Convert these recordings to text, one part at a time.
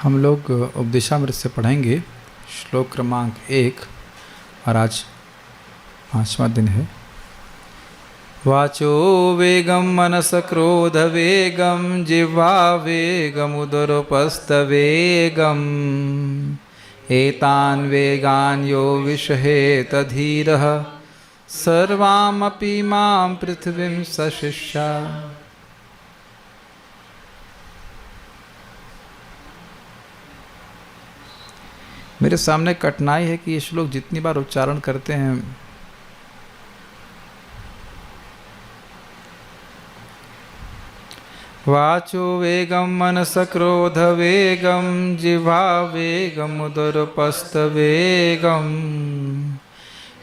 हम लोग उपदेशामृत से पढ़ेंगे श्लोक क्रमांक 1 और आज 5वां दिन है। वाचो वेगम मनस क्रोध वेगम जिह्वा वेगम उदरोपस्थवेगम एतान वेगान यो विषहेत धीरः सर्वामपि मां पृथ्वीं सशिष्या। मेरे सामने कठिनाई है कि ये श्लोक जितनी बार उच्चारण करते हैं वाचो वेगम मनस क्रोध वेगम जिह्वा वेगम उदरोपस्थ वेगम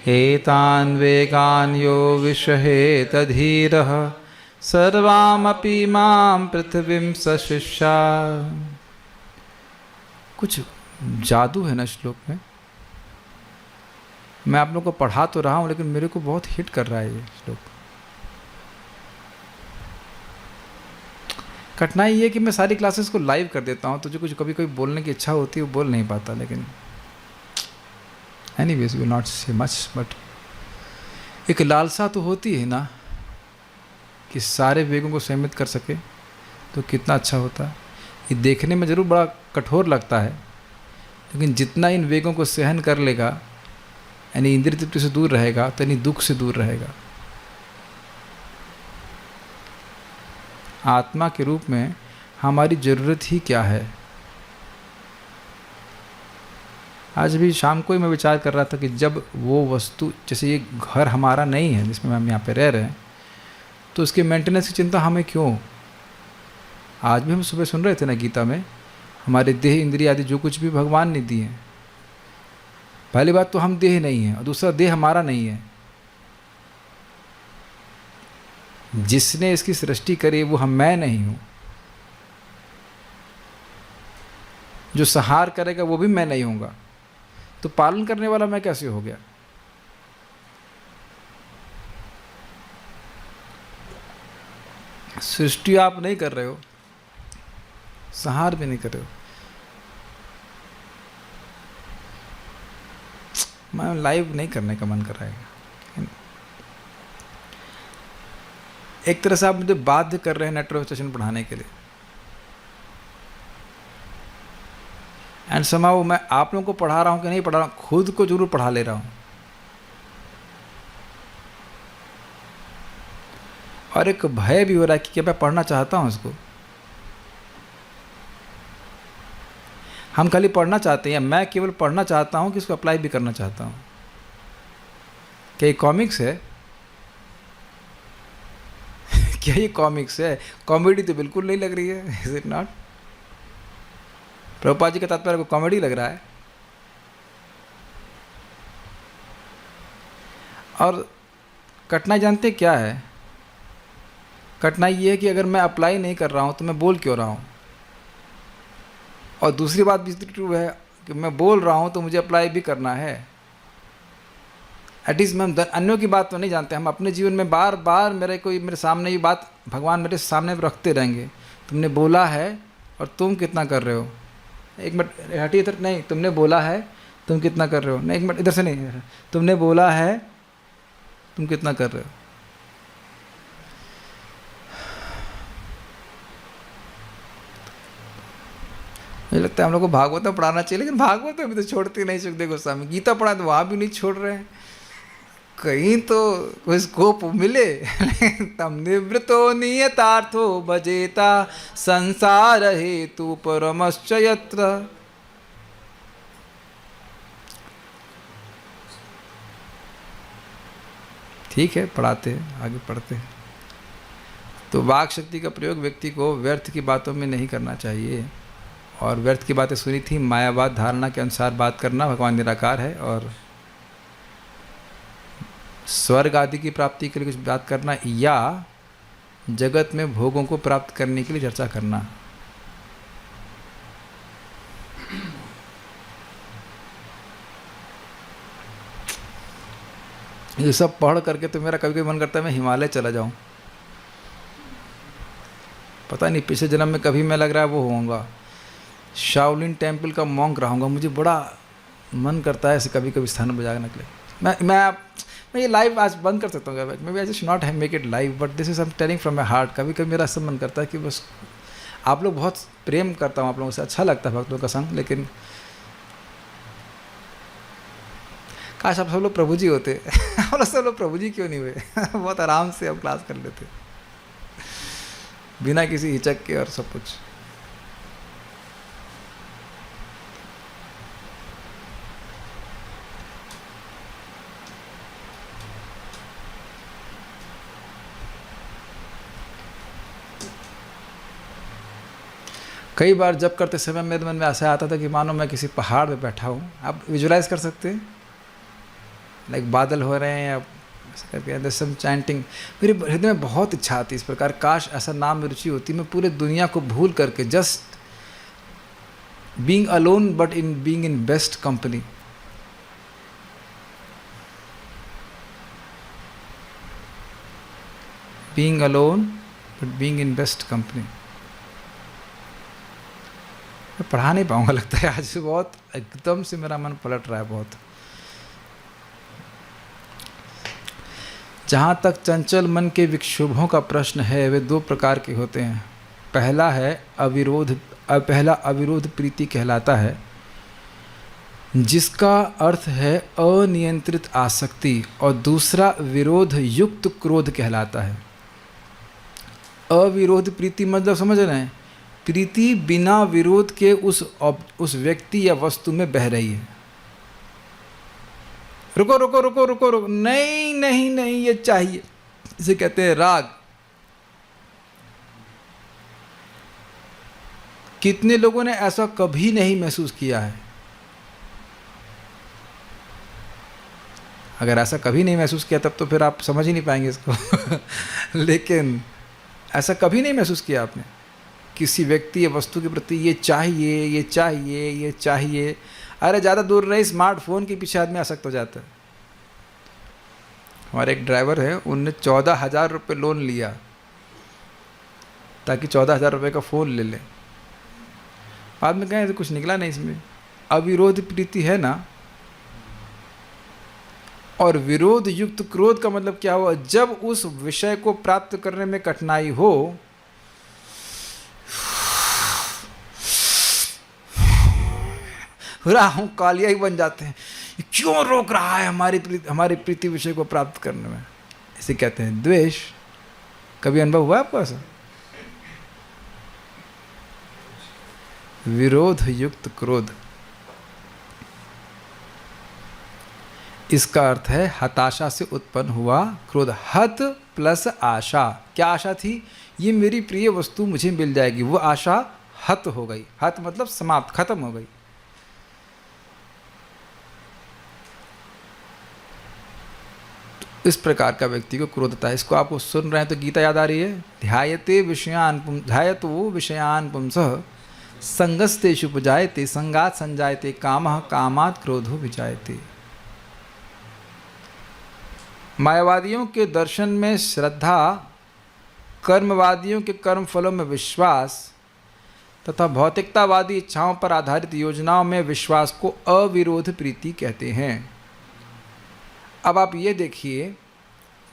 एतान वेगान यो विषहेत धीरः सर्वामपि मां पृथ्वीं सशिष्या। कुछ जादू है ना श्लोक में। मैं आप लोगों को पढ़ा तो रहा हूँ लेकिन मेरे को बहुत हिट कर रहा है ये श्लोक। कठिनाई ये कि मैं सारी क्लासेस को लाइव कर देता हूँ तो जो कुछ कभी कोई बोलने की इच्छा होती है वो बोल नहीं पाता, लेकिन एनीवेज विल नॉट से मच, बट एक लालसा तो होती है ना कि सारे वेगों को संयमित कर सके तो कितना अच्छा होता। ये देखने में ज़रूर बड़ा कठोर लगता है, लेकिन जितना इन वेगों को सहन कर लेगा, यानी इंद्रिय तृप्ति से दूर रहेगा, तो यानी दुख से दूर रहेगा। आत्मा के रूप में हमारी ज़रूरत ही क्या है। आज भी शाम को ही मैं विचार कर रहा था कि जब वो वस्तु, जैसे ये घर हमारा नहीं है जिसमें हम यहाँ पे रह रहे हैं, तो उसके मेंटेनेंस की चिंता हमें क्यों। आज भी हम सुबह सुन रहे थे ना गीता में, हमारे देह इंद्रिय आदि जो कुछ भी भगवान ने दिए हैं, पहली बात तो हम देह नहीं है और दूसरा देह हमारा नहीं है। जिसने इसकी सृष्टि करी वो मैं नहीं हूँ, जो संहार करेगा वो भी मैं नहीं होऊंगा, तो पालन करने वाला मैं कैसे हो गया। सृष्टि आप नहीं कर रहे हो, संहार भी नहीं कर रहे हो। मैं लाइव नहीं करने का मन कर रहा है। एक तरह से आप मुझे बाध्य कर रहे हैं नेटवर्क स्टेशन पढ़ाने के लिए, एंड somehow मैं आप लोगों को पढ़ा रहा हूँ कि नहीं पढ़ा रहा हूँ, खुद को जरूर पढ़ा ले रहा हूँ। और एक भय भी हो रहा है कि क्या मैं पढ़ना चाहता हूँ इसको। हम खाली पढ़ना चाहते हैं, मैं केवल पढ़ना चाहता हूँ कि इसको अप्लाई भी करना चाहता हूँ। क्या ये कॉमिक्स है? क्या ये कॉमिक्स है? कॉमेडी तो बिल्कुल नहीं लग रही है, is it not? Prabhupada ji का तात्पर्य को कॉमेडी लग रहा है। और कठिनाई जानते क्या है? कठिनाई ये है कि अगर मैं अप्लाई नहीं कर रहा हूँ तो मैं बोल क्यों रहा हूँ। और दूसरी बात भी ट्रू है कि मैं बोल रहा हूँ तो मुझे अप्लाई भी करना है। एटलीस्ट हम अन्यों की बात तो नहीं जानते, हम अपने जीवन में बार बार मेरे सामने ये बात भगवान मेरे सामने रखते रहेंगे। तुमने बोला है और तुम कितना कर रहे हो। एक मिनट हटिए इधर, नहीं तुमने बोला है तुम कितना कर रहे हो। नहीं एक मिनट इधर से नहीं, तुमने बोला है तुम कितना कर रहे हो। मुझे लगता है हम लोग को भागवत में पढ़ाना चाहिए, लेकिन भागवत में भी तो छोड़ती नहीं सुखदेव गोस्वामी। गीता पढ़ा तो वहाँ भी नहीं छोड़ रहे हैं, कहीं तो कोई स्कोप मिले। तम निवृतो नियतार्थो भजेता संसार हेतु परमश्च यत्र। ठीक है, पढ़ाते हैं, आगे पढ़ते हैं। तो वाक शक्ति का प्रयोग व्यक्ति को व्यर्थ की बातों में नहीं करना चाहिए। और व्यर्थ की बातें सुनी थी, मायावाद धारणा के अनुसार बात करना, भगवान निराकार है, और स्वर्ग आदि की प्राप्ति के लिए कुछ बात करना या जगत में भोगों को प्राप्त करने के लिए चर्चा करना। ये सब पढ़ करके तो मेरा कभी कभी मन करता है मैं हिमालय चला जाऊं। पता नहीं पिछले जन्म में कभी मैं लग रहा है वो होऊंगा। शाओलिन टेम्पल का मॉन्क रहूँगा, मुझे बड़ा मन करता है ऐसे कभी कभी स्थानों पर जाने के लिए। मैं ये लाइव आज बंद कर सकता हूँ, maybe I just not make it live, but this is I am telling from my heart. कभी कभी मेरा ऐसा मन करता है कि बस आप लोग बहुत प्रेम करता हूँ आप लोगों से, अच्छा लगता है भक्तों का संग, लेकिन काश आप सब लोग प्रभु जी होते। हम लोग सब लोग प्रभु जी क्यों नहीं हुए? बहुत आराम से हम क्लास कर लेते बिना किसी हिचक के और सब कुछ। कई बार जब करते समय मेरे मन में ऐसा आता था कि मानो मैं किसी पहाड़ पे बैठा हूँ। आप विजुलाइज कर सकते हैं, लाइक बादल हो रहे हैं या करके सम चैंटिंग। मेरे हृदय में बहुत इच्छा आती इस प्रकार, काश ऐसा नाम में रुचि होती, मैं पूरे दुनिया को भूल करके just being alone but in being in best company. Being alone but being in best company. मैं पढ़ा नहीं पाऊंगा लगता है आज, बहुत एकदम से मेरा मन पलट रहा है बहुत। जहाँ तक चंचल मन के विक्षोभों का प्रश्न है, वे दो प्रकार के होते हैं। पहला अविरोध प्रीति कहलाता है, जिसका अर्थ है अनियंत्रित आसक्ति, और दूसरा विरोध युक्त क्रोध कहलाता है। अविरोध प्रीति मतलब समझ रहे हैं, प्रीति बिना विरोध के उस व्यक्ति या वस्तु में बह रही है। रुको रुको रुको रुको रुको, नहीं नहीं नहीं ये चाहिए, इसे कहते हैं राग। कितने लोगों ने ऐसा कभी नहीं महसूस किया है? अगर ऐसा कभी नहीं महसूस किया तब तो फिर आप समझ ही नहीं पाएंगे इसको। लेकिन ऐसा कभी नहीं महसूस किया आपने किसी व्यक्ति या वस्तु के प्रति ये चाहिए ये चाहिए ये चाहिए? अरे ज़्यादा दूर नहीं, स्मार्टफोन के पीछे आदमी आसक्त हो जाता है। हमारे एक ड्राइवर है, उनने 14,000 रुपये लोन लिया ताकि 14,000 रुपये का फ़ोन ले लें। बाद में कहें तो कुछ निकला नहीं इसमें। अविरोध प्रीति है ना, और विरोध युक्त क्रोध का मतलब क्या हुआ? जब उस विषय को प्राप्त करने में कठिनाई हो, राहों कालिया ही बन जाते हैं, क्यों रोक रहा है हमारे प्रीति विषय को प्राप्त करने में? इसे कहते हैं द्वेष। कभी अनुभव हुआ आपको ऐसा? विरोध युक्त क्रोध, इसका अर्थ है हताशा से उत्पन्न हुआ क्रोध। हत प्लस आशा, क्या आशा थी? ये मेरी प्रिय वस्तु मुझे मिल जाएगी, वो आशा हत हो गई। हत मतलब समाप्त, खत्म हो गई। इस प्रकार का व्यक्ति को क्रोध होता है। इसको आप सुन रहे हैं तो गीता याद आ रही है, ध्यायतो विषयान पुंसः संगस्तेषु उपजायते संगात संजायते कामः कामात् क्रोधो विजायते। मायावादियों के दर्शन में श्रद्धा, कर्मवादियों के कर्म फलों में विश्वास तथा भौतिकतावादी इच्छाओं पर आधारित योजनाओं में विश्वास को अविरोध प्रीति कहते हैं। अब आप ये देखिए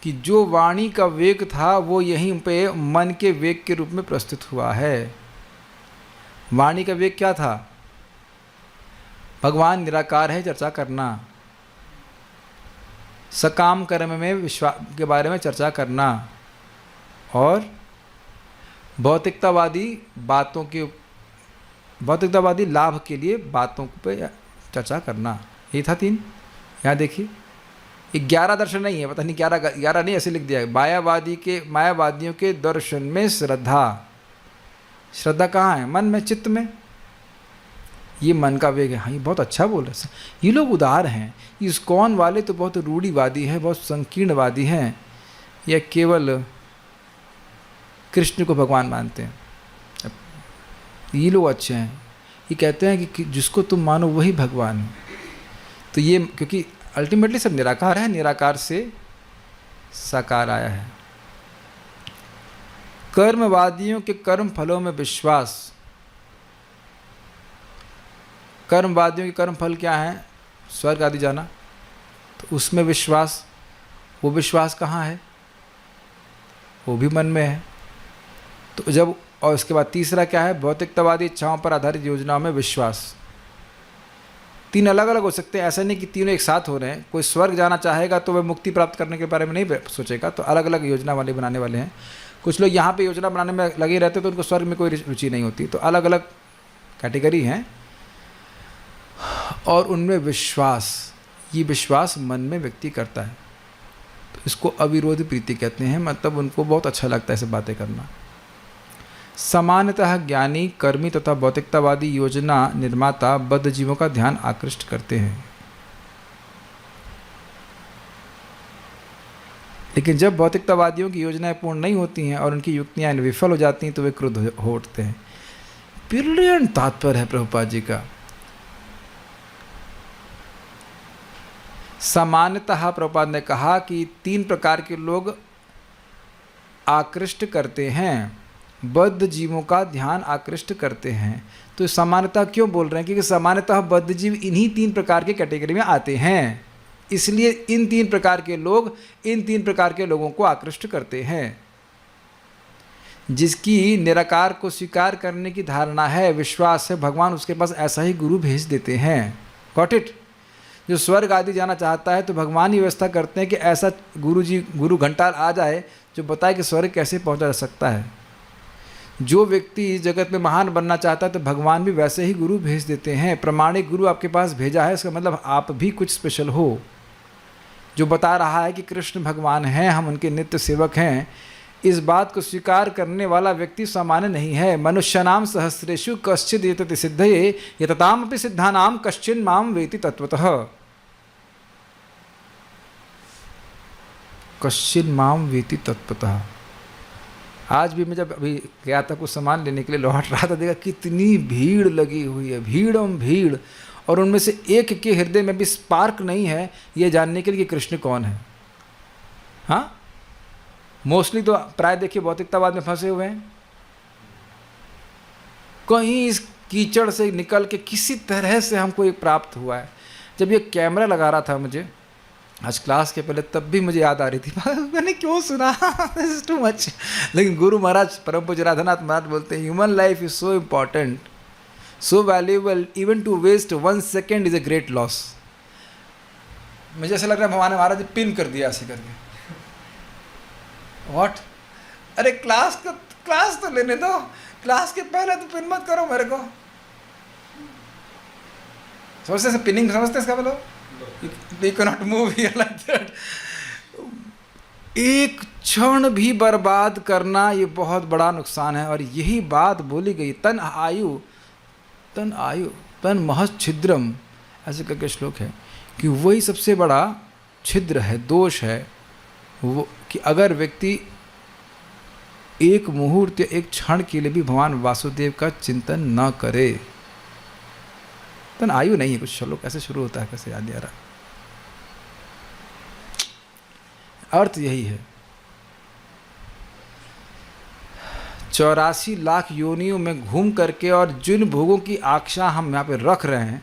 कि जो वाणी का वेग था वो यहीं पे मन के वेग के रूप में प्रस्तुत हुआ है। वाणी का वेग क्या था? भगवान निराकार है चर्चा करना, सकाम कर्म में विश्वास के बारे में चर्चा करना, और भौतिकतावादी लाभ के लिए बातों पे चर्चा करना। ये था 3। यहाँ देखिए 11 दर्शन नहीं है, पता नहीं 11 नहीं ऐसे लिख दिया है। मायावादियों के दर्शन में श्रद्धा, श्रद्धा कहाँ है? मन में, चित्त में। ये मन का वेग है। हाँ, ये बहुत अच्छा बोल रहे हैं। ये लोग उदार हैं। इस्कॉन वाले तो बहुत रूढ़िवादी हैं, बहुत संकीर्णवादी हैं, या केवल कृष्ण को भगवान मानते हैं। ये लोग अच्छे हैं। ये कहते हैं कि जिसको तुम मानो वही भगवान है। तो ये क्योंकि अल्टीमेटली सब निराकार है, निराकार से साकार आया है। कर्मवादियों के कर्म फलों में विश्वास, कर्मवादियों के कर्म फल क्या है? स्वर्ग आदि जाना। तो उसमें विश्वास, वो विश्वास कहाँ है? वो भी मन में है। तो जब, और उसके बाद तीसरा क्या है? भौतिकतावादी इच्छाओं पर आधारित योजनाओं में विश्वास। तीन अलग अलग हो सकते हैं, ऐसा नहीं कि तीनों एक साथ हो रहे हैं। कोई स्वर्ग जाना चाहेगा तो वह मुक्ति प्राप्त करने के बारे में नहीं सोचेगा, तो अलग अलग योजना वाले बनाने वाले हैं। कुछ लोग यहाँ पे योजना बनाने में लगे रहते तो उनको स्वर्ग में कोई रुचि नहीं होती। तो अलग अलग कैटेगरी हैं, और उनमें विश्वास, ये विश्वास मन में व्यक्ति करता है। तो इसको अविरोधी प्रीति कहते हैं, मतलब उनको बहुत अच्छा लगता है ऐसे बातें करना। सामान्यतः ज्ञानी, कर्मी तथा भौतिकतावादी योजना निर्माता बद्ध जीवों का ध्यान आकृष्ट करते हैं। लेकिन जब भौतिकतावादियों की योजनाएं पूर्ण नहीं होती हैं और उनकी युक्तियां विफल हो जाती हैं तो वे क्रुद्ध हो उठते हैं। ब्रिलियंट तात्पर्य है प्रभुपाद जी का। सामान्यतः प्रभुपाद ने कहा कि तीन प्रकार के लोग आकृष्ट करते हैं, बद्ध जीवों का ध्यान आकृष्ट करते हैं। तो सामान्यतः क्यों बोल रहे हैं? क्योंकि सामान्यतः बद्ध जीव इन्हीं तीन प्रकार के कैटेगरी में आते हैं, इसलिए इन तीन प्रकार के लोग इन तीन प्रकार के लोगों को आकृष्ट करते हैं। जिसकी निराकार को स्वीकार करने की धारणा है, विश्वास है, भगवान उसके पास ऐसा ही गुरु भेज देते हैं। Got it? जो स्वर्ग आदि जाना चाहता है तो भगवान ही व्यवस्था करते हैं कि ऐसा गुरु घंटाल आ जाए जो बताए कि स्वर्ग कैसे पहुंचा जा सकता है। जो व्यक्ति इस जगत में महान बनना चाहता है तो भगवान भी वैसे ही गुरु भेज देते हैं। प्रमाणिक गुरु आपके पास भेजा है, इसका मतलब आप भी कुछ स्पेशल हो, जो बता रहा है कि कृष्ण भगवान हैं, हम उनके नित्य सेवक हैं। इस बात को स्वीकार करने वाला व्यक्ति सामान्य नहीं है। मनुष्यानाम सहस्रेषु कश्चिद एतत् सिद्धये यततामपि सिद्धानाम कश्चिन् माम वेति तत्वतः। कश्चिन् माम वेति तत्वतः। आज भी मैं जब अभी गया था कुछ सामान लेने के लिए, लौट रहा था, देखा कितनी भीड़ लगी हुई है, भीड़म भीड़, और उनमें से एक के हृदय में भी स्पार्क नहीं है ये जानने के लिए कि कृष्ण कौन है। हाँ, मोस्टली तो प्राय देखिए भौतिकतावाद में फंसे हुए हैं। कहीं इस कीचड़ से निकल के किसी तरह से हमको ये प्राप्त हुआ है। जब ये कैमरा लगा रहा था मुझे आज क्लास के पहले, तब भी मुझे याद आ रही थी, मैंने क्यों सुना, दिस इज टू मच। लेकिन गुरु महाराज परम पूज्य राधानाथ महाराज बोलते हैं, human life is so important, so valuable, even to waste 1 second is a great loss. मुझे ऐसा लग रहा है भगवान ने महाराज पिन कर दिया ऐसे करके। व्हाट? अरे क्लास तो लेने दो, क्लास के पहले तो पिन मत करो मेरे को। समझते हैं पिनिंग? समझते हैं इसका? बोलो, you cannot move here like that। एक क्षण भी बर्बाद करना ये बहुत बड़ा नुकसान है। और यही बात बोली गई, तन आयु तन महत् छिद्रम, ऐसे करके श्लोक है कि वही सबसे बड़ा छिद्र है, दोष है वो, कि अगर व्यक्ति एक मुहूर्त या एक क्षण के लिए भी भगवान वासुदेव का चिंतन न करे। तन आयु नहीं है, कुछ श्लोक ऐसे शुरू होता है, कैसे याद नहीं आ रहा, अर्थ यही है। 84 लाख योनियों में घूम करके और जिन भोगों की आशा हम यहाँ पे रख रहे हैं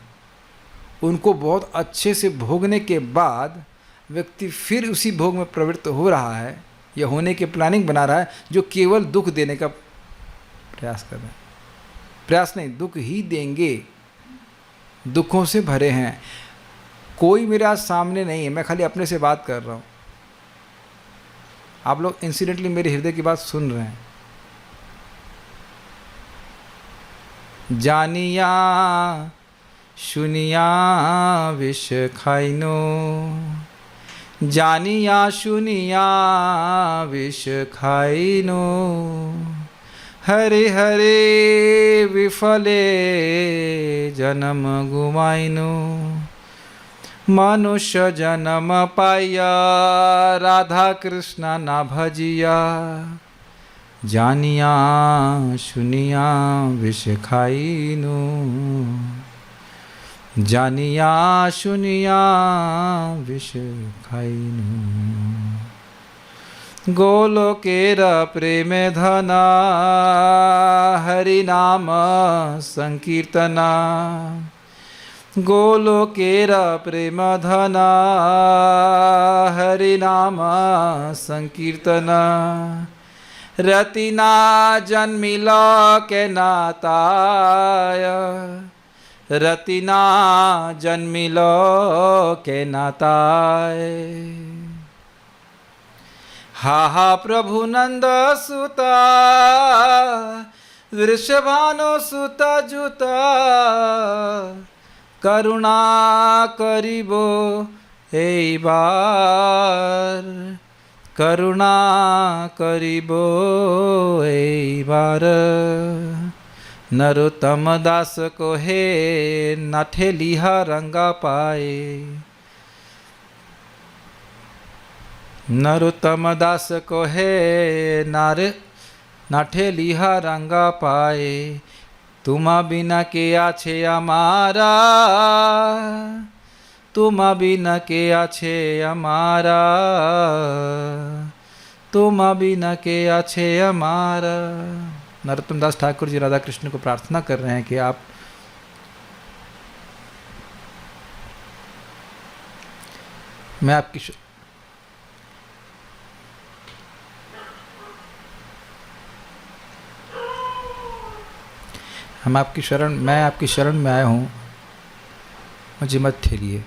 उनको बहुत अच्छे से भोगने के बाद व्यक्ति फिर उसी भोग में प्रवृत्त हो रहा है या होने की प्लानिंग बना रहा है, जो केवल दुख देने का प्रयास कर रहे हैं। प्रयास नहीं, दुख ही देंगे, दुखों से भरे हैं। कोई मेरे आज सामने नहीं है, मैं खाली अपने से बात कर रहा हूँ। आप लोग इंसिडेंटली मेरे हृदय की बात सुन रहे हैं। जानिया सुनिया विष खाइनो, जानिया सुनिया विष खाइनो, हरे हरे विफले जन्म गुमाइनो, मनुष्य जन्म पाया राधा कृष्ण ना भजिया, जानिया सुनिया विष खाइनो, जानिया सुनिया विष खाइनो। गोलोकेर प्रेम धना हरि नाम संकीर्तना, गोलोकेर प्रेम धना हरिनाम संकीर्तन रतिना जन्मिल के नाताय रतिना जन्मिल के नाताय हा हा प्रभु नंद सुता वृषभानु सुता जुता करुणा करिबो एई बार करुणा करिबो एई बार नरोत्तम दास को हे नाठे लिहा रंगा पाए नरोत्तम दास को हे नाठे लिहा रंगा पाए तुमा बिना के आछे हमारा तुमा बिना के आछे हमारा तुमा बिना के आछे हमारा। नरोत्तम दास ठाकुर जी राधा कृष्ण को प्रार्थना कर रहे हैं कि आप मैं आपकी शरण में आया हूँ, मुझे मत ठेलिए।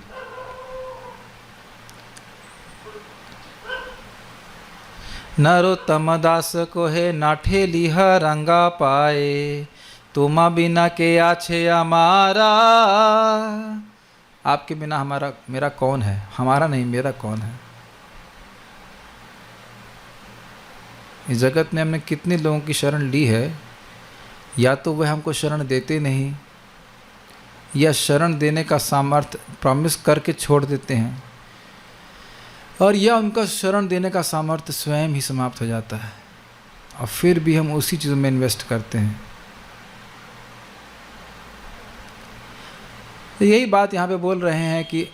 नरोत्तम दास को है नाठे लिह रंगा पाए तुमा बिना के आछे हमारा। आपके बिना मेरा कौन है? हमारा नहीं, मेरा कौन है? इस जगत में हमने कितने लोगों की शरण ली है, या तो वह हमको शरण देते नहीं या शरण देने का सामर्थ्य प्रॉमिस करके छोड़ देते हैं, और या उनका शरण देने का सामर्थ्य स्वयं ही समाप्त हो जाता है और फिर भी हम उसी चीज़ में इन्वेस्ट करते हैं। तो यही बात यहाँ पे बोल रहे हैं कि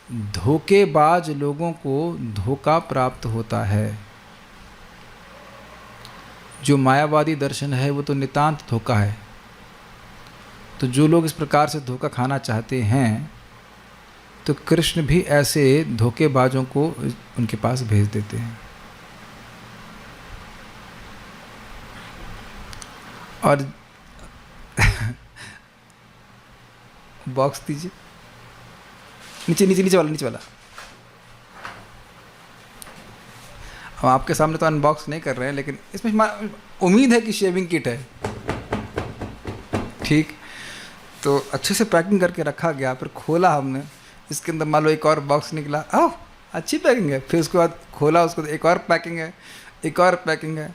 धोखेबाज लोगों को धोखा प्राप्त होता है। जो मायावादी दर्शन है वो तो नितांत धोखा है। तो जो लोग इस प्रकार से धोखा खाना चाहते हैं तो कृष्ण भी ऐसे धोखेबाजों को उनके पास भेज देते हैं। और बॉक्स दीजिए, नीचे वाला। हम आपके सामने तो अनबॉक्स नहीं कर रहे हैं, लेकिन इसमें उम्मीद है कि शेविंग किट है। ठीक, तो अच्छे से पैकिंग करके रखा गया। फिर खोला हमने, इसके अंदर मान लो एक और बॉक्स निकला, ओह अच्छी पैकिंग है। फिर उसके बाद खोला, उसको एक और पैकिंग है, एक और पैकिंग है।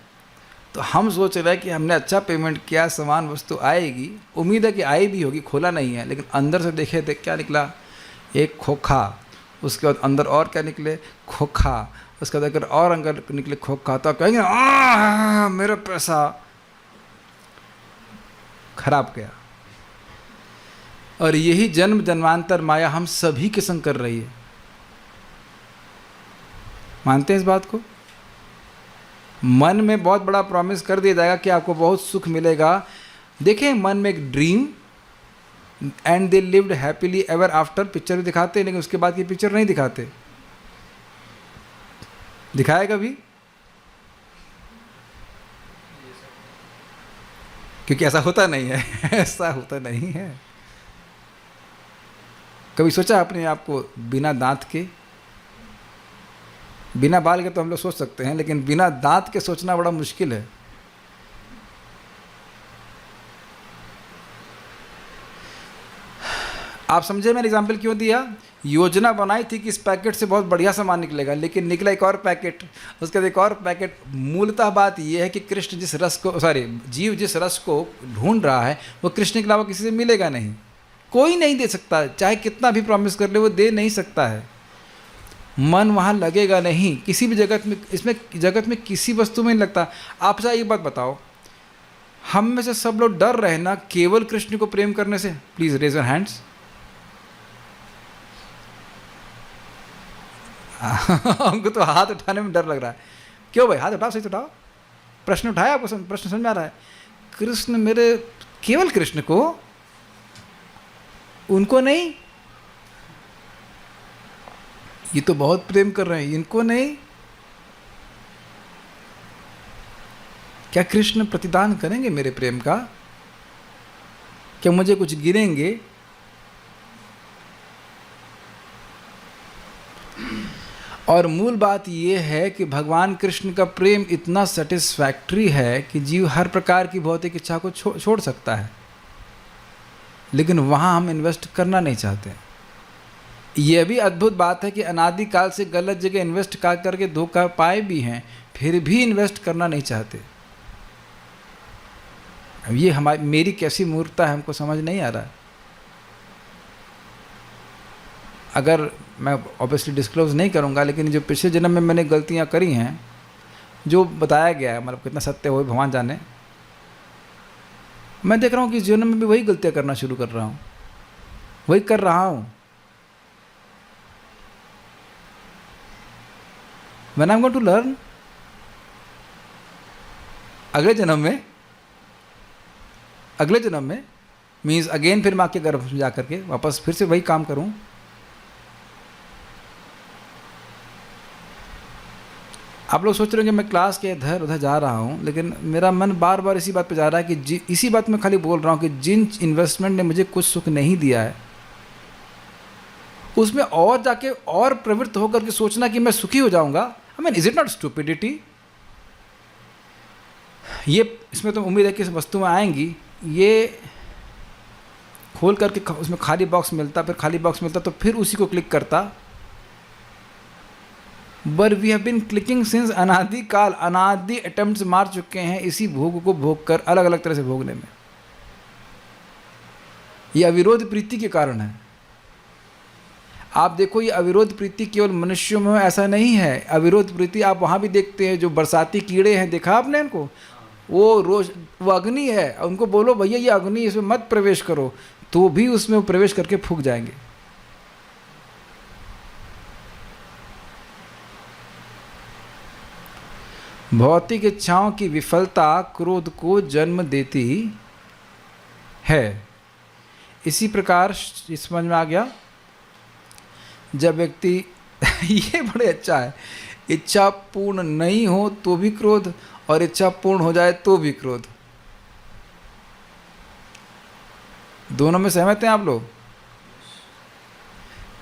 तो हम सोच रहे हैं कि हमने अच्छा पेमेंट किया, सामान वस्तु आएगी, उम्मीद है कि आई भी होगी। खोला नहीं है, लेकिन अंदर से देखे थे क्या निकला, एक खोखा। उसके बाद अंदर और क्या निकले, खोखा। उसके बाद अगर और अंदर निकले खोखा, तो कहेंगे मेरा पैसा खराब गया। और यही जन्म जन्मांतर माया हम सभी के संग कर रही है। मानते हैं इस बात को? मन में बहुत बड़ा प्रॉमिस कर दिया जाएगा कि आपको बहुत सुख मिलेगा। देखें, मन में एक dream, and they lived happily ever after picture भी दिखाते हैं, लेकिन उसके बाद की पिक्चर नहीं दिखाते। दिखाया कभी? क्योंकि ऐसा होता नहीं है। ऐसा होता नहीं है। कभी सोचा अपने आप को बिना दांत के? बिना बाल के तो हम लोग सोच सकते हैं, लेकिन बिना दांत के सोचना बड़ा मुश्किल है। आप समझे मैंने एग्जाम्पल क्यों दिया? योजना बनाई थी कि इस पैकेट से बहुत बढ़िया सामान निकलेगा, लेकिन निकला एक और पैकेट, उसके बाद एक और पैकेट। मूलतः बात यह है कि कृष्ण जिस रस को, जीव जिस रस को ढूंढ रहा है, वो कृष्ण के अलावा किसी से मिलेगा नहीं। कोई नहीं दे सकता, चाहे कितना भी प्रॉमिस कर ले, वो दे नहीं सकता है। मन वहाँ लगेगा नहीं, किसी भी जगत में, इसमें जगत में किसी वस्तु में नहीं लगता। आप एक बात बताओ, हम में से सब लोग डर रहे ना केवल कृष्ण को प्रेम करने से? Please raise your hands. हमको तो हाथ उठाने में डर लग रहा है। क्यों भाई? हाथ उठाओ, सही उठाओ। प्रश्न उठाया आपको? प्रश्न समझ में आ रहा है? कृष्ण मेरे, केवल कृष्ण को, उनको नहीं, ये तो बहुत प्रेम कर रहे हैं, इनको नहीं। क्या कृष्ण प्रतिदान करेंगे मेरे प्रेम का? क्या मुझे कुछ गिरेंगे? और मूल बात यह है कि भगवान कृष्ण का प्रेम इतना सेटिस्फैक्ट्री है कि जीव हर प्रकार की भौतिक इच्छा को छोड़ सकता है, लेकिन वहाँ हम इन्वेस्ट करना नहीं चाहते। यह भी अद्भुत बात है कि अनादिकाल से गलत जगह इन्वेस्ट करके धोखा पाए भी हैं, फिर भी इन्वेस्ट करना नहीं चाहते। अब ये मेरी कैसी मूर्खता है, हमको समझ नहीं आ रहा है। अगर मैं ऑब्वियसली डिस्क्लोज नहीं करूँगा, लेकिन जो पिछले जन्म में मैंने गलतियाँ करी हैं, जो बताया गया है, मतलब कितना सत्य हो भगवान जाने, मैं देख रहा हूँ कि इस जन्म में भी वही गलतियाँ करना शुरू कर रहा हूँ, वही कर रहा हूँ। When I'm going to learn, अगले जन्म में मीन्स अगेन फिर माँ के गर्भ में जा करके वापस फिर से वही काम करूँ। आप लोग सोच रहे हैं कि मैं क्लास के इधर उधर जा रहा हूँ, लेकिन मेरा मन बार बार इसी बात पे जा रहा है कि इसी बात में खाली बोल रहा हूँ कि जिन इन्वेस्टमेंट ने मुझे कुछ सुख नहीं दिया है, उसमें और जाके और प्रवृत्त होकर के सोचना कि मैं सुखी हो जाऊँगा। I mean, is it not stupidity? ये इसमें तो उम्मीद है कि इस वस्तु में आएंगी, ये खोल करके उसमें खाली बॉक्स मिलता, फिर खाली बॉक्स मिलता तो फिर उसी को क्लिक करता। But we have been clicking since अनादि काल, अनादि अटेम्प्ट्स मार चुके हैं इसी भोग को भोग कर, अलग अलग तरह से भोगने में। यह अविरोध प्रीति के कारण है। आप देखो, ये अविरोध प्रीति केवल मनुष्यों में ऐसा नहीं है। अविरोध प्रीति आप वहाँ भी देखते हैं, जो बरसाती कीड़े हैं, देखा आपने इनको? वो अग्नि है, उनको बोलो भैया ये अग्नि, इसमें मत प्रवेश करो, तो भी उसमें प्रवेश करके फूंक जाएंगे। भौतिक इच्छाओं की विफलता क्रोध को जन्म देती है। इसी प्रकार समझ में आ गया, जब व्यक्ति ये बड़े अच्छा है, इच्छा पूर्ण नहीं हो तो भी क्रोध, और इच्छा पूर्ण हो जाए तो भी क्रोध। दोनों में सहमत हैं आप लोग?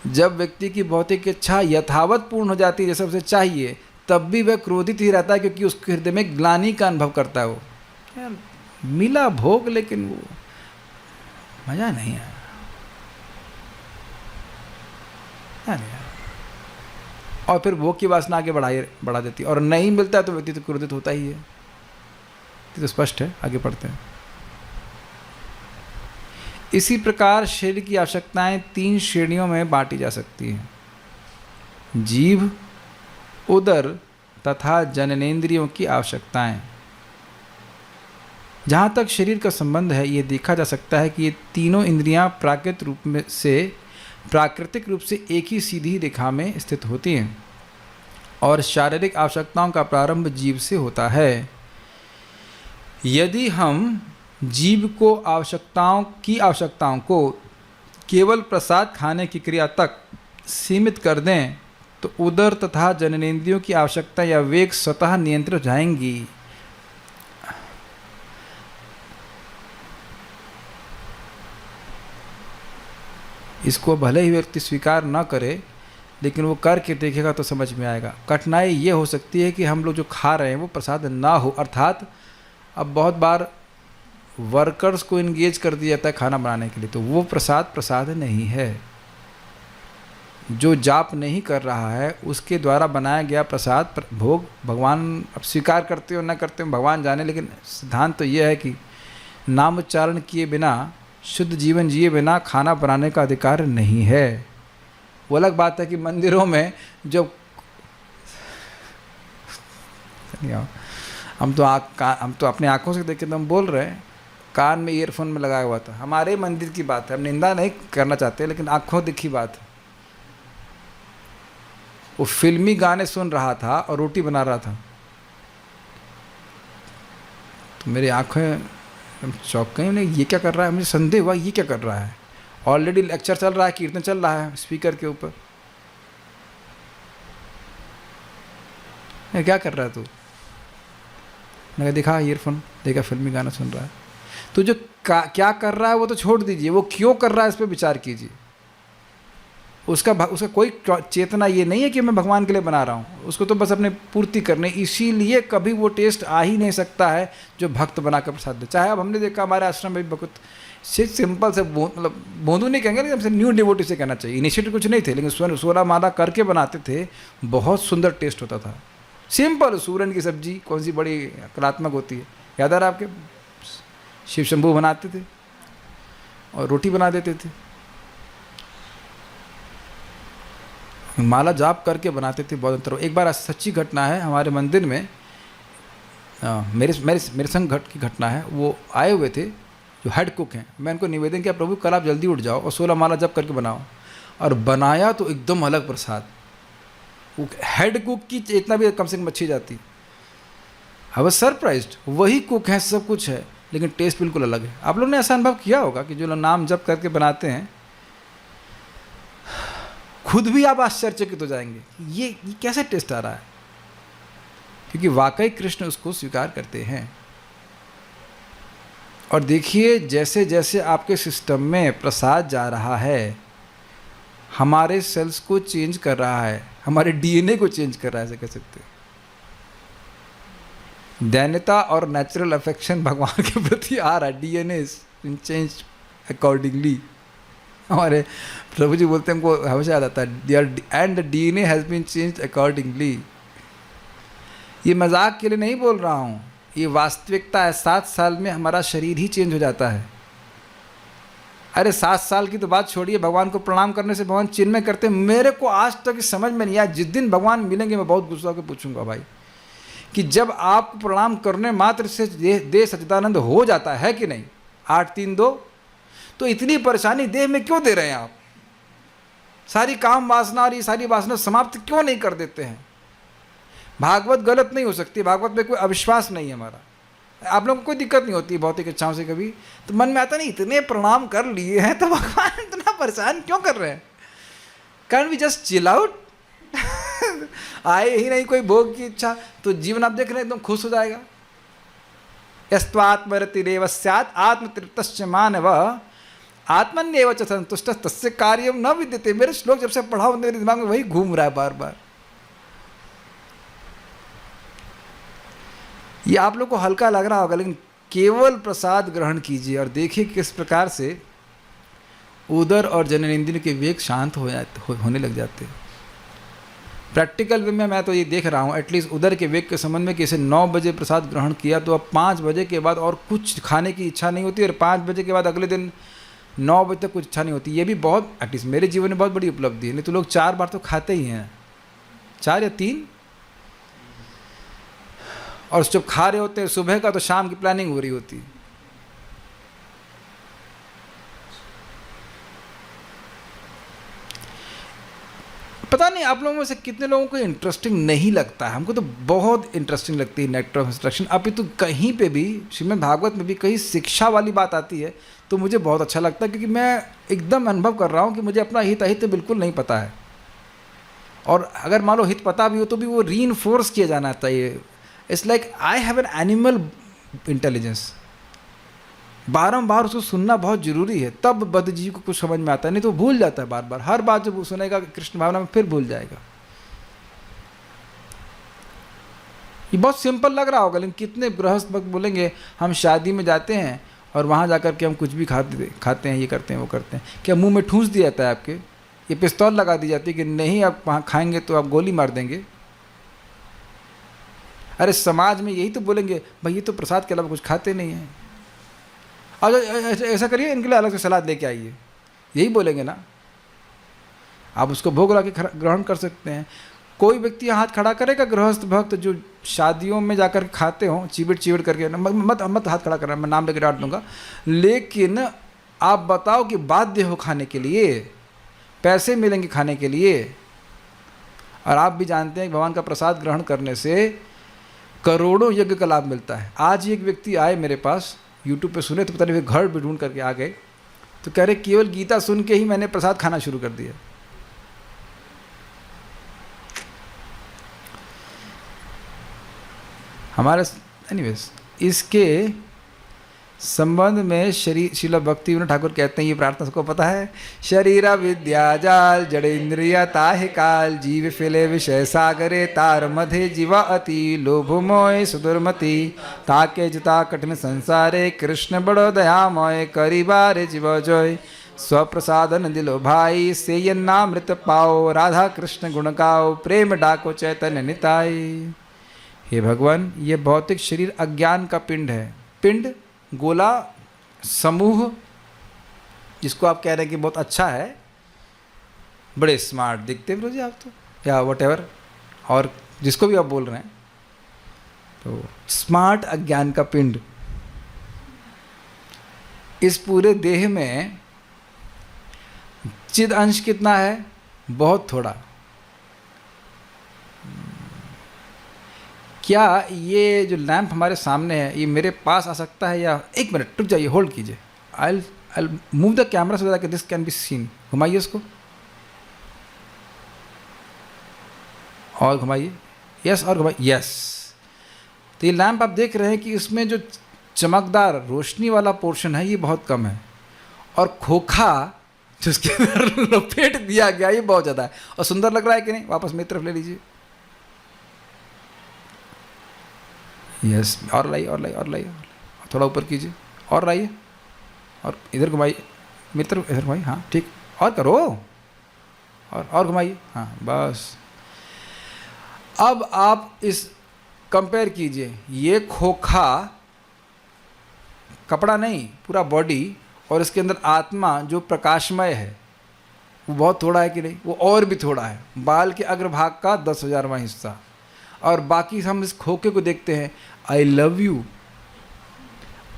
जब व्यक्ति की भौतिक इच्छा यथावत पूर्ण हो जाती है जैसे उसे चाहिए, तब भी वह क्रोधित ही रहता है, क्योंकि उसके हृदय में ग्लानि का अनुभव करता है। वो यार मिला भोग, लेकिन वो मजा नहीं आया। और फिर भोग की वासना आगे बढ़ा देती है, और नहीं मिलता है तो व्यक्ति तो क्रोधित होता ही है। तो स्पष्ट है, आगे पढ़ते हैं। इसी प्रकार शरीर की आवश्यकताएं 3 श्रेणियों में बांटी जा सकती हैं: जीभ, उदर तथा जननेंद्रियों की आवश्यकताएं। जहाँ तक शरीर का संबंध है, ये देखा जा सकता है कि ये तीनों इंद्रियां प्राकृतिक रूप से एक ही सीधी रेखा में स्थित होती हैं, और शारीरिक आवश्यकताओं का प्रारंभ जीव से होता है। यदि हम जीव को आवश्यकताओं को केवल प्रसाद खाने की क्रिया तक सीमित कर दें, तो उदर तथा जननेंद्रियों की आवश्यकता या वेग स्वतः नियंत्रित हो जाएंगी। इसको भले ही व्यक्ति स्वीकार न करे, लेकिन वो करके देखेगा तो समझ में आएगा। कठिनाई ये हो सकती है कि हम लोग जो खा रहे हैं वो प्रसाद ना हो, अर्थात अब बहुत बार वर्कर्स को इंगेज कर दिया जाता है खाना बनाने के लिए, तो वो प्रसाद नहीं है। जो जाप नहीं कर रहा है उसके द्वारा बनाया गया प्रसाद भोग भगवान अब स्वीकार करते हो न करते हो भगवान जाने, लेकिन सिद्धांत तो ये है कि नाम उच्चारण किए बिना, शुद्ध जीवन जिए बिना खाना बनाने का अधिकार नहीं है। वो अलग बात है कि मंदिरों में जब हम तो अपनी आंखों से देख के हम बोल रहे हैं, कान में ईयरफोन में लगाया हुआ था। हमारे मंदिर की बात है, हम निंदा नहीं करना चाहते, लेकिन आंखों दिखी बात है। वो फिल्मी गाने सुन रहा था और रोटी बना रहा था, तो मेरी आंखें चौंक गई। उन्हें ये क्या कर रहा है, मुझे संदेह हुआ ये क्या कर रहा है। ऑलरेडी लेक्चर चल रहा है, कीर्तन चल रहा है स्पीकर के ऊपर, क्या कर रहा है तू? मैंने दिखा ईयरफोन, देखा फिल्मी गाना सुन रहा है। तो जो क्या कर रहा है वो तो छोड़ दीजिए, वो क्यों कर रहा है इस पर विचार कीजिए। उसका कोई चेतना ये नहीं है कि मैं भगवान के लिए बना रहा हूँ, उसको तो बस अपने पूर्ति करने, इसीलिए कभी वो टेस्ट आ ही नहीं सकता है जो भक्त बनाकर प्रसाद दे। चाहे अब हमने देखा हमारे आश्रम में भी बहुत से सिंपल से मतलब बोंदू नहीं कहेंगे, लेकिन न्यू डिवोटी से कहना चाहिए, इनिशिएटिव कुछ नहीं थे, लेकिन 16 माला करके बनाते थे, बहुत सुंदर टेस्ट होता था। सिंपल सूरन की सब्जी कौन सी बड़ी कलात्मक होती है, याद आ रहा आपके? शिव शंभू बनाते थे और रोटी बना देते थे, माला जाप करके बनाते थे, बहुत अंतर। एक बार सच्ची घटना है, हमारे मंदिर में मेरे संग की घटना है। वो आए हुए थे जो हेड कुक हैं, मैं उनको निवेदन किया प्रभु कल आप जल्दी उठ जाओ और 16 माला जप करके बनाओ, और बनाया तो एकदम अलग प्रसाद। वो हेड कुक की चेतना भी कम से कम अच्छी जाती। आई वाज सरप्राइज्ड, वही कुक हैं, सब कुछ है, लेकिन टेस्ट बिल्कुल अलग है। आप लोग ने ऐसा अनुभव किया होगा कि जो लोग नाम जप करके बनाते हैं, खुद भी आप आश्चर्यचकित हो जाएंगे ये कैसे टेस्ट आ रहा है, क्योंकि वाकई कृष्ण उसको स्वीकार करते हैं। और देखिए जैसे जैसे आपके सिस्टम में प्रसाद जा रहा है, हमारे सेल्स को चेंज कर रहा है, हमारे डीएनए को चेंज कर रहा है, ऐसे कह सकते हैं। दैन्यता और नेचुरल अफेक्शन भगवान के प्रति आ रहा है, डीएनए इज चेंज अकॉर्डिंगली। हमारे प्रभु जी बोलते हैं, हमको हमेशा याद आता है, and the DNA has been changed accordingly. ये मजाक के लिए नहीं बोल रहा हूँ, ये वास्तविकता है। 7 साल में हमारा शरीर ही चेंज हो जाता है। अरे 7 साल की तो बात छोड़िए, भगवान को प्रणाम करने से भगवान चिन्मय करते हैं। मेरे को आज तक समझ में नहीं आया, जिस दिन भगवान मिलेंगे मैं बहुत गुस्सा होकर पूछूंगा भाई, कि जब आप प्रणाम करने मात्र से देह सच्चिदानंद हो जाता है कि नहीं, 8-3-2, तो इतनी परेशानी देह में क्यों दे रहे हैं आप? सारी काम वासना और ये सारी वासना समाप्त क्यों नहीं कर देते हैं? भागवत गलत नहीं हो सकती, भागवत में कोई अविश्वास नहीं है हमारा। आप लोगों को कोई दिक्कत नहीं होती भौतिक इच्छाओं से कभी, तो मन में आता नहीं इतने प्रणाम कर लिए हैं तो भगवान इतना परेशान क्यों कर रहे हैं? Can we just chill out? आए ही नहीं कोई भोग की इच्छा, तो जीवन आप देख रहे हैं एकदम खुश हो जाएगा। यस्त्वात्मरतिरेव स्यात् आत्मतृप्तश्च मानव आत्मन्येव च संतुष्ट तस्य कार्यम न विद्यते। मेरे श्लोक जब से पढ़ा मेरे दिमाग में वही घूम रहा है बार बार। ये आप लोग को हल्का लग रहा होगा, लेकिन केवल प्रसाद ग्रहण कीजिए और देखिए किस प्रकार से उदर और जननेंद्रिय के वेग शांत होने लग जाते हैं। प्रैक्टिकल वे में मैं तो ये देख रहा हूँ, एटलीस्ट उदर के वेग के संबंध में, कि इसे 9 बजे प्रसाद ग्रहण किया तो अब 5 बजे के बाद और कुछ खाने की इच्छा नहीं होती, और 5 बजे के बाद अगले दिन 9 बजे तक कुछ इच्छा नहीं होती। ये भी बहुत, एटलीस्ट मेरे जीवन में बहुत बड़ी उपलब्धि है। नहीं तो लोग 4 बार तो खाते ही हैं, 4 या 3, और जब खा रहे होते हैं सुबह का तो शाम की प्लानिंग हो रही होती है। पता नहीं आप लोगों में से कितने लोगों को इंटरेस्टिंग नहीं लगता है, हमको तो बहुत इंटरेस्टिंग लगती है नेक्टर ऑफ इंस्ट्रक्शन। अभी तो कहीं पे भी श्रीमद् भागवत में भी कहीं शिक्षा वाली बात आती है तो मुझे बहुत अच्छा लगता है, क्योंकि मैं एकदम अनुभव कर रहा हूँ कि मुझे अपना हित अहित बिल्कुल नहीं पता है, और अगर मान लो हित पता भी हो तो भी वो रीइंफोर्स किया जाना चाहिए। It's like I have an animal intelligence, बारंबार उसको सुनना बहुत जरूरी है, तब बद्ध जीव को कुछ समझ में आता है, नहीं तो भूल जाता है बार बार। हर बात जब वो सुनेगा कृष्ण भावना में फिर भूल जाएगा। ये बहुत सिंपल लग रहा होगा, लेकिन कितने गृहस्थ भक्त बोलेंगे हम शादी में जाते हैं और वहाँ जाकर के हम कुछ भी खाते हैं, ये करते हैं वो करते हैं। क्या मुंह में ठूंस दिया जाता है आपके? ये पिस्तौल लगा दी जाती है कि नहीं आप वहाँ खाएंगे तो आप गोली मार देंगे। अरे समाज में यही तो बोलेंगे, भाई ये तो प्रसाद के अलावा कुछ खाते नहीं हैं, और ऐसा करिए इनके लिए अलग से सलाद लेके आइए, यही बोलेंगे ना। आप उसको भोग ला के ग्रहण कर सकते हैं। कोई व्यक्ति हाथ खड़ा करेगा गृहस्थ भक्त जो शादियों में जाकर खाते हों चीबिट चीबिट करके, मत हाथ खड़ा करना, मैं नाम लेकर डांट दूंगा। लेकिन आप बताओ कि बाध्य हो खाने के लिए, पैसे मिलेंगे खाने के लिए, और आप भी जानते हैं कि भगवान का प्रसाद ग्रहण करने से करोड़ों यज्ञ का लाभ मिलता है। आज ही एक व्यक्ति आए मेरे पास, यूट्यूब पे सुने तो पता नहीं घर भी ढूंढ करके आ गए, तो कह रहे केवल गीता सुन के ही मैंने प्रसाद खाना शुरू कर दिया। हमारे एनीवेज इसके संबंध में श्रील भक्ति विनोद ठाकुर कहते हैं, ये प्रार्थना सबको पता है। शरीरा विद्या जाल जड़ इंद्रिया ताहि काल, जीव फिले विषय सागरे तार मधे जीवा अति, लोभ मोय सुदुर्मति ताके जता कठिन संसारे, कृष्ण बड़ो दयामय करी बारे जीव जोय, स्वप्रसादन दिलो भाई से नामृत पाओ, राधा कृष्ण गुण गाओ प्रेम डाको चैतन्य निताई। हे भगवान, ये भौतिक शरीर अज्ञान का पिंड है। पिंड गोला समूह जिसको आप कह रहे हैं कि बहुत अच्छा है, बड़े स्मार्ट दिखते हैं जी आप तो, या वट एवर, और जिसको भी आप बोल रहे हैं, तो स्मार्ट अज्ञान का पिंड। इस पूरे देह में चिद अंश कितना है? बहुत थोड़ा। क्या ये जो लैंप हमारे सामने है ये मेरे पास आ सकता है? या एक मिनट रुक जाइए, होल्ड कीजिए, I move the camera so that this can be seen. घुमाइए उसको और घुमाइए, यस, और घुमाइए, यस। तो ये लैंप आप देख रहे हैं कि इसमें जो चमकदार रोशनी वाला पोर्शन है ये बहुत कम है, और खोखा जिसके अंदर लपेट दिया गया ये बहुत ज़्यादा है। और सुंदर लग रहा है कि नहीं? वापस मेरी तरफ ले लीजिए, यस, और लाइए, और लाइए, और लाइए, थोड़ा ऊपर कीजिए, और लाइए, और इधर घुमाइए, मेरी तरफ इधर घुमाइए, हाँ ठीक, और करो, और घुमाइए, हाँ बस। अब आप इस कंपेयर कीजिए, ये खोखा कपड़ा नहीं, पूरा बॉडी, और इसके अंदर आत्मा जो प्रकाशमय है वो बहुत थोड़ा है कि नहीं? वो और भी थोड़ा है, बाल के अग्रभाग का 10,000वां हिस्सा। और बाकी हम इस खोखे को देखते हैं, I love you,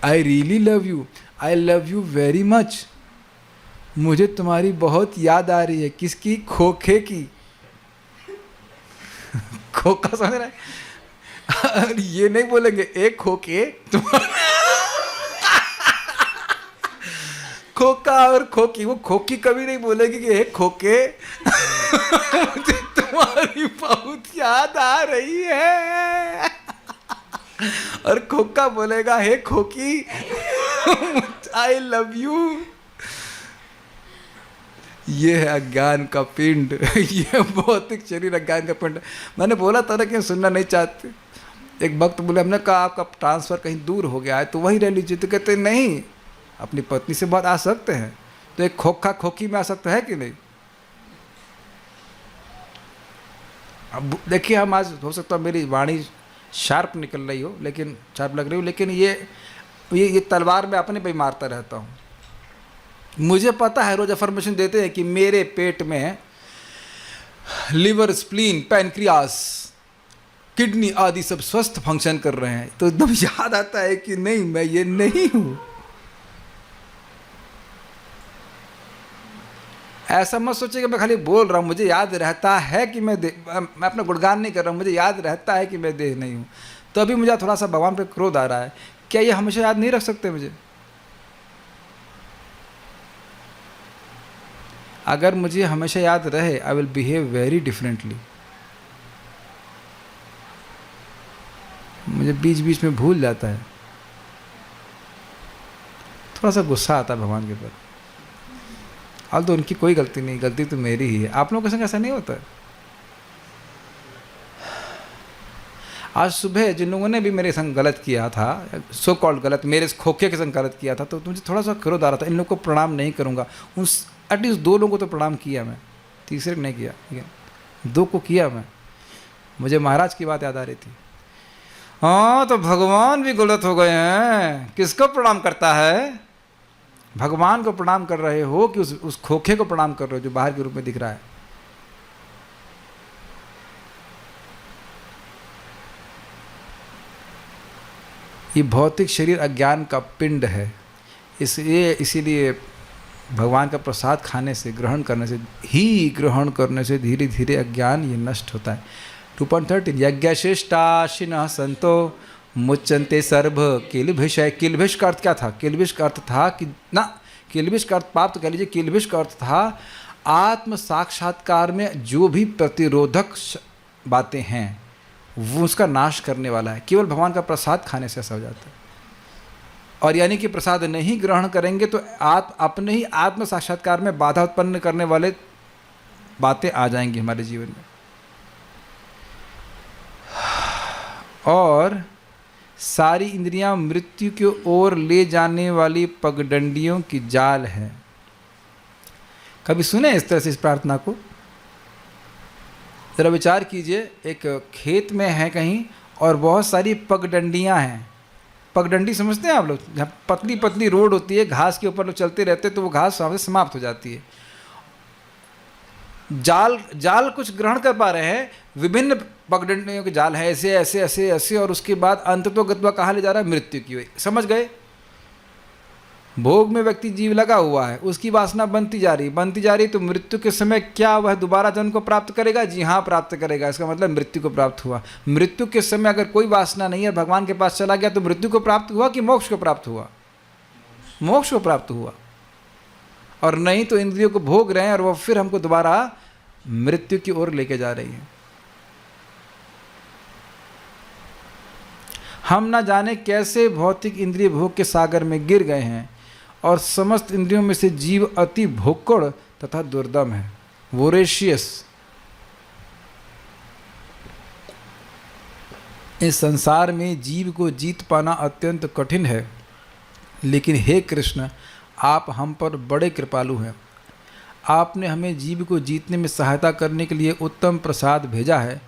I really love you, I love you very much, मुझे तुम्हारी बहुत याद आ रही है। किसकी? खोखे की। खोखा समझ रहा है? ये नहीं बोलेंगे एक खोखे खोखा और खोकी, वो खोकी कभी नहीं बोलेगी कि एक खोके मुझे तुम्हारी बहुत याद आ रही है, और खोका बोलेगा हे खोकी आई लव यू। ये है अज्ञान का पिंड, ये भौतिक शरीर अज्ञान का पिंड। मैंने बोला था ना कि सुनना नहीं चाहते। एक वक्त बोले, हमने कहा आपका ट्रांसफ़र कहीं दूर हो गया है तो वहीं रह लीजिए, तो कहते नहीं, अपनी पत्नी से बात आ सकते हैं, तो एक खोखा खोखी में आ सकता है कि नहीं? अब देखिए, हम आज हो सकता है मेरी वाणी शार्प निकल रही हो, लेकिन शार्प लग रही हो, लेकिन ये तलवार में अपने पे मारता रहता हूँ। मुझे पता है, रोज अफर्मेशन देते हैं कि मेरे पेट में लिवर, स्प्लीन, पैनक्रियास, किडनी आदि सब स्वस्थ फंक्शन कर रहे हैं, तो एकदम याद आता है कि नहीं, मैं ये नहीं हूँ। ऐसा मत सोचिए कि मैं खाली बोल रहा हूँ, मुझे याद रहता है कि मैं अपना गुणगान नहीं कर रहा हूँ, मुझे याद रहता है कि मैं देह नहीं हूँ। तो अभी मुझे थोड़ा सा भगवान पे क्रोध आ रहा है, क्या ये हमेशा याद नहीं रख सकते मुझे? अगर मुझे हमेशा याद रहे, I will behave very differently. मुझे बीच बीच में भूल जाता है, थोड़ा सा गुस्सा आता है भगवान के ऊपर। हाल तो उनकी कोई गलती नहीं, गलती तो मेरी ही है। आप लोगों के संग ऐसा नहीं होता है? आज सुबह जिन लोगों ने भी मेरे संग गलत किया था, सो कॉल्ड गलत, मेरे इस खोखे के संग गलत किया था, तो मुझे थोड़ा सा क्रोध आ रहा था। इन लोगों को प्रणाम नहीं करूँगा। उन एटलीस्ट 2 लोगों को तो प्रणाम किया मैं, तीसरे को नहीं किया, ठीक है, 2 को किया मैं। मुझे महाराज की बात याद आ रही थी। हाँ, तो भगवान भी गलत हो गए हैं, किसको प्रणाम करता है? भगवान को प्रणाम कर रहे हो कि उस खोखे को प्रणाम कर रहे हो जो बाहर के रूप में दिख रहा है? ये भौतिक शरीर अज्ञान का पिंड है। इसीलिए भगवान का प्रसाद खाने से, ग्रहण करने से धीरे धीरे अज्ञान ये नष्ट होता है। 2.13 यज्ञशिष्टाशिनः संतो मुच्यन्ते सर्व किलभिषय। किलभिष का अर्थ क्या था? किलभिष का अर्थ था कि ना, किलभिष का अर्थ पाप तो कह लीजिए, किलभिष का अर्थ था आत्म साक्षात्कार में जो भी प्रतिरोधक बातें हैं वो उसका नाश करने वाला है। केवल भगवान का प्रसाद खाने से ऐसा हो जाता है। और यानी कि प्रसाद नहीं ग्रहण करेंगे तो अपने ही आत्म साक्षात्कार में बाधा उत्पन्न करने वाले बातें आ जाएंगी हमारे जीवन में। और सारी इंद्रियां मृत्यु की ओर ले जाने वाली पगडंडियों की जाल है। कभी सुने इस तरह से इस प्रार्थना को? जरा विचार कीजिए, एक खेत में है कहीं और बहुत सारी पगडंडियां हैं। पगडंडी समझते हैं आप लोग? जहाँ पतली पतली रोड होती है, घास के ऊपर लोग चलते रहते हैं तो वो घास समाप्त हो जाती है। जाल कुछ ग्रहण कर पा रहे हैं, विभिन्न पगडंडियों के जाल है, ऐसे ऐसे ऐसे ऐसे, और उसके बाद अंततोगत्वा कहाँ ले जा रहा है? मृत्यु की ओर। समझ गए? भोग में व्यक्ति जीव लगा हुआ है, उसकी वासना बनती जा रही, तो मृत्यु के समय क्या वह दोबारा जन्म को प्राप्त करेगा? जी हाँ, प्राप्त करेगा। इसका मतलब मृत्यु को प्राप्त हुआ। मृत्यु के समय अगर कोई वासना नहीं है, भगवान के पास चला गया, तो मृत्यु को प्राप्त हुआ कि मोक्ष को प्राप्त हुआ? मोक्ष को प्राप्त हुआ। और नहीं तो इंद्रियों को भोग रहे हैं और वह फिर हमको दोबारा मृत्यु की ओर लेके जा रही है। हम ना जाने कैसे भौतिक इंद्रिय भोग के सागर में गिर गए हैं, और समस्त इंद्रियों में से जीव अति भोक्कड़ तथा दुर्दम है, वोरेशियस। इस संसार में जीव को जीत पाना अत्यंत कठिन है, लेकिन हे कृष्ण, आप हम पर बड़े कृपालु हैं। आपने हमें जीव को जीतने में सहायता करने के लिए उत्तम प्रसाद भेजा है,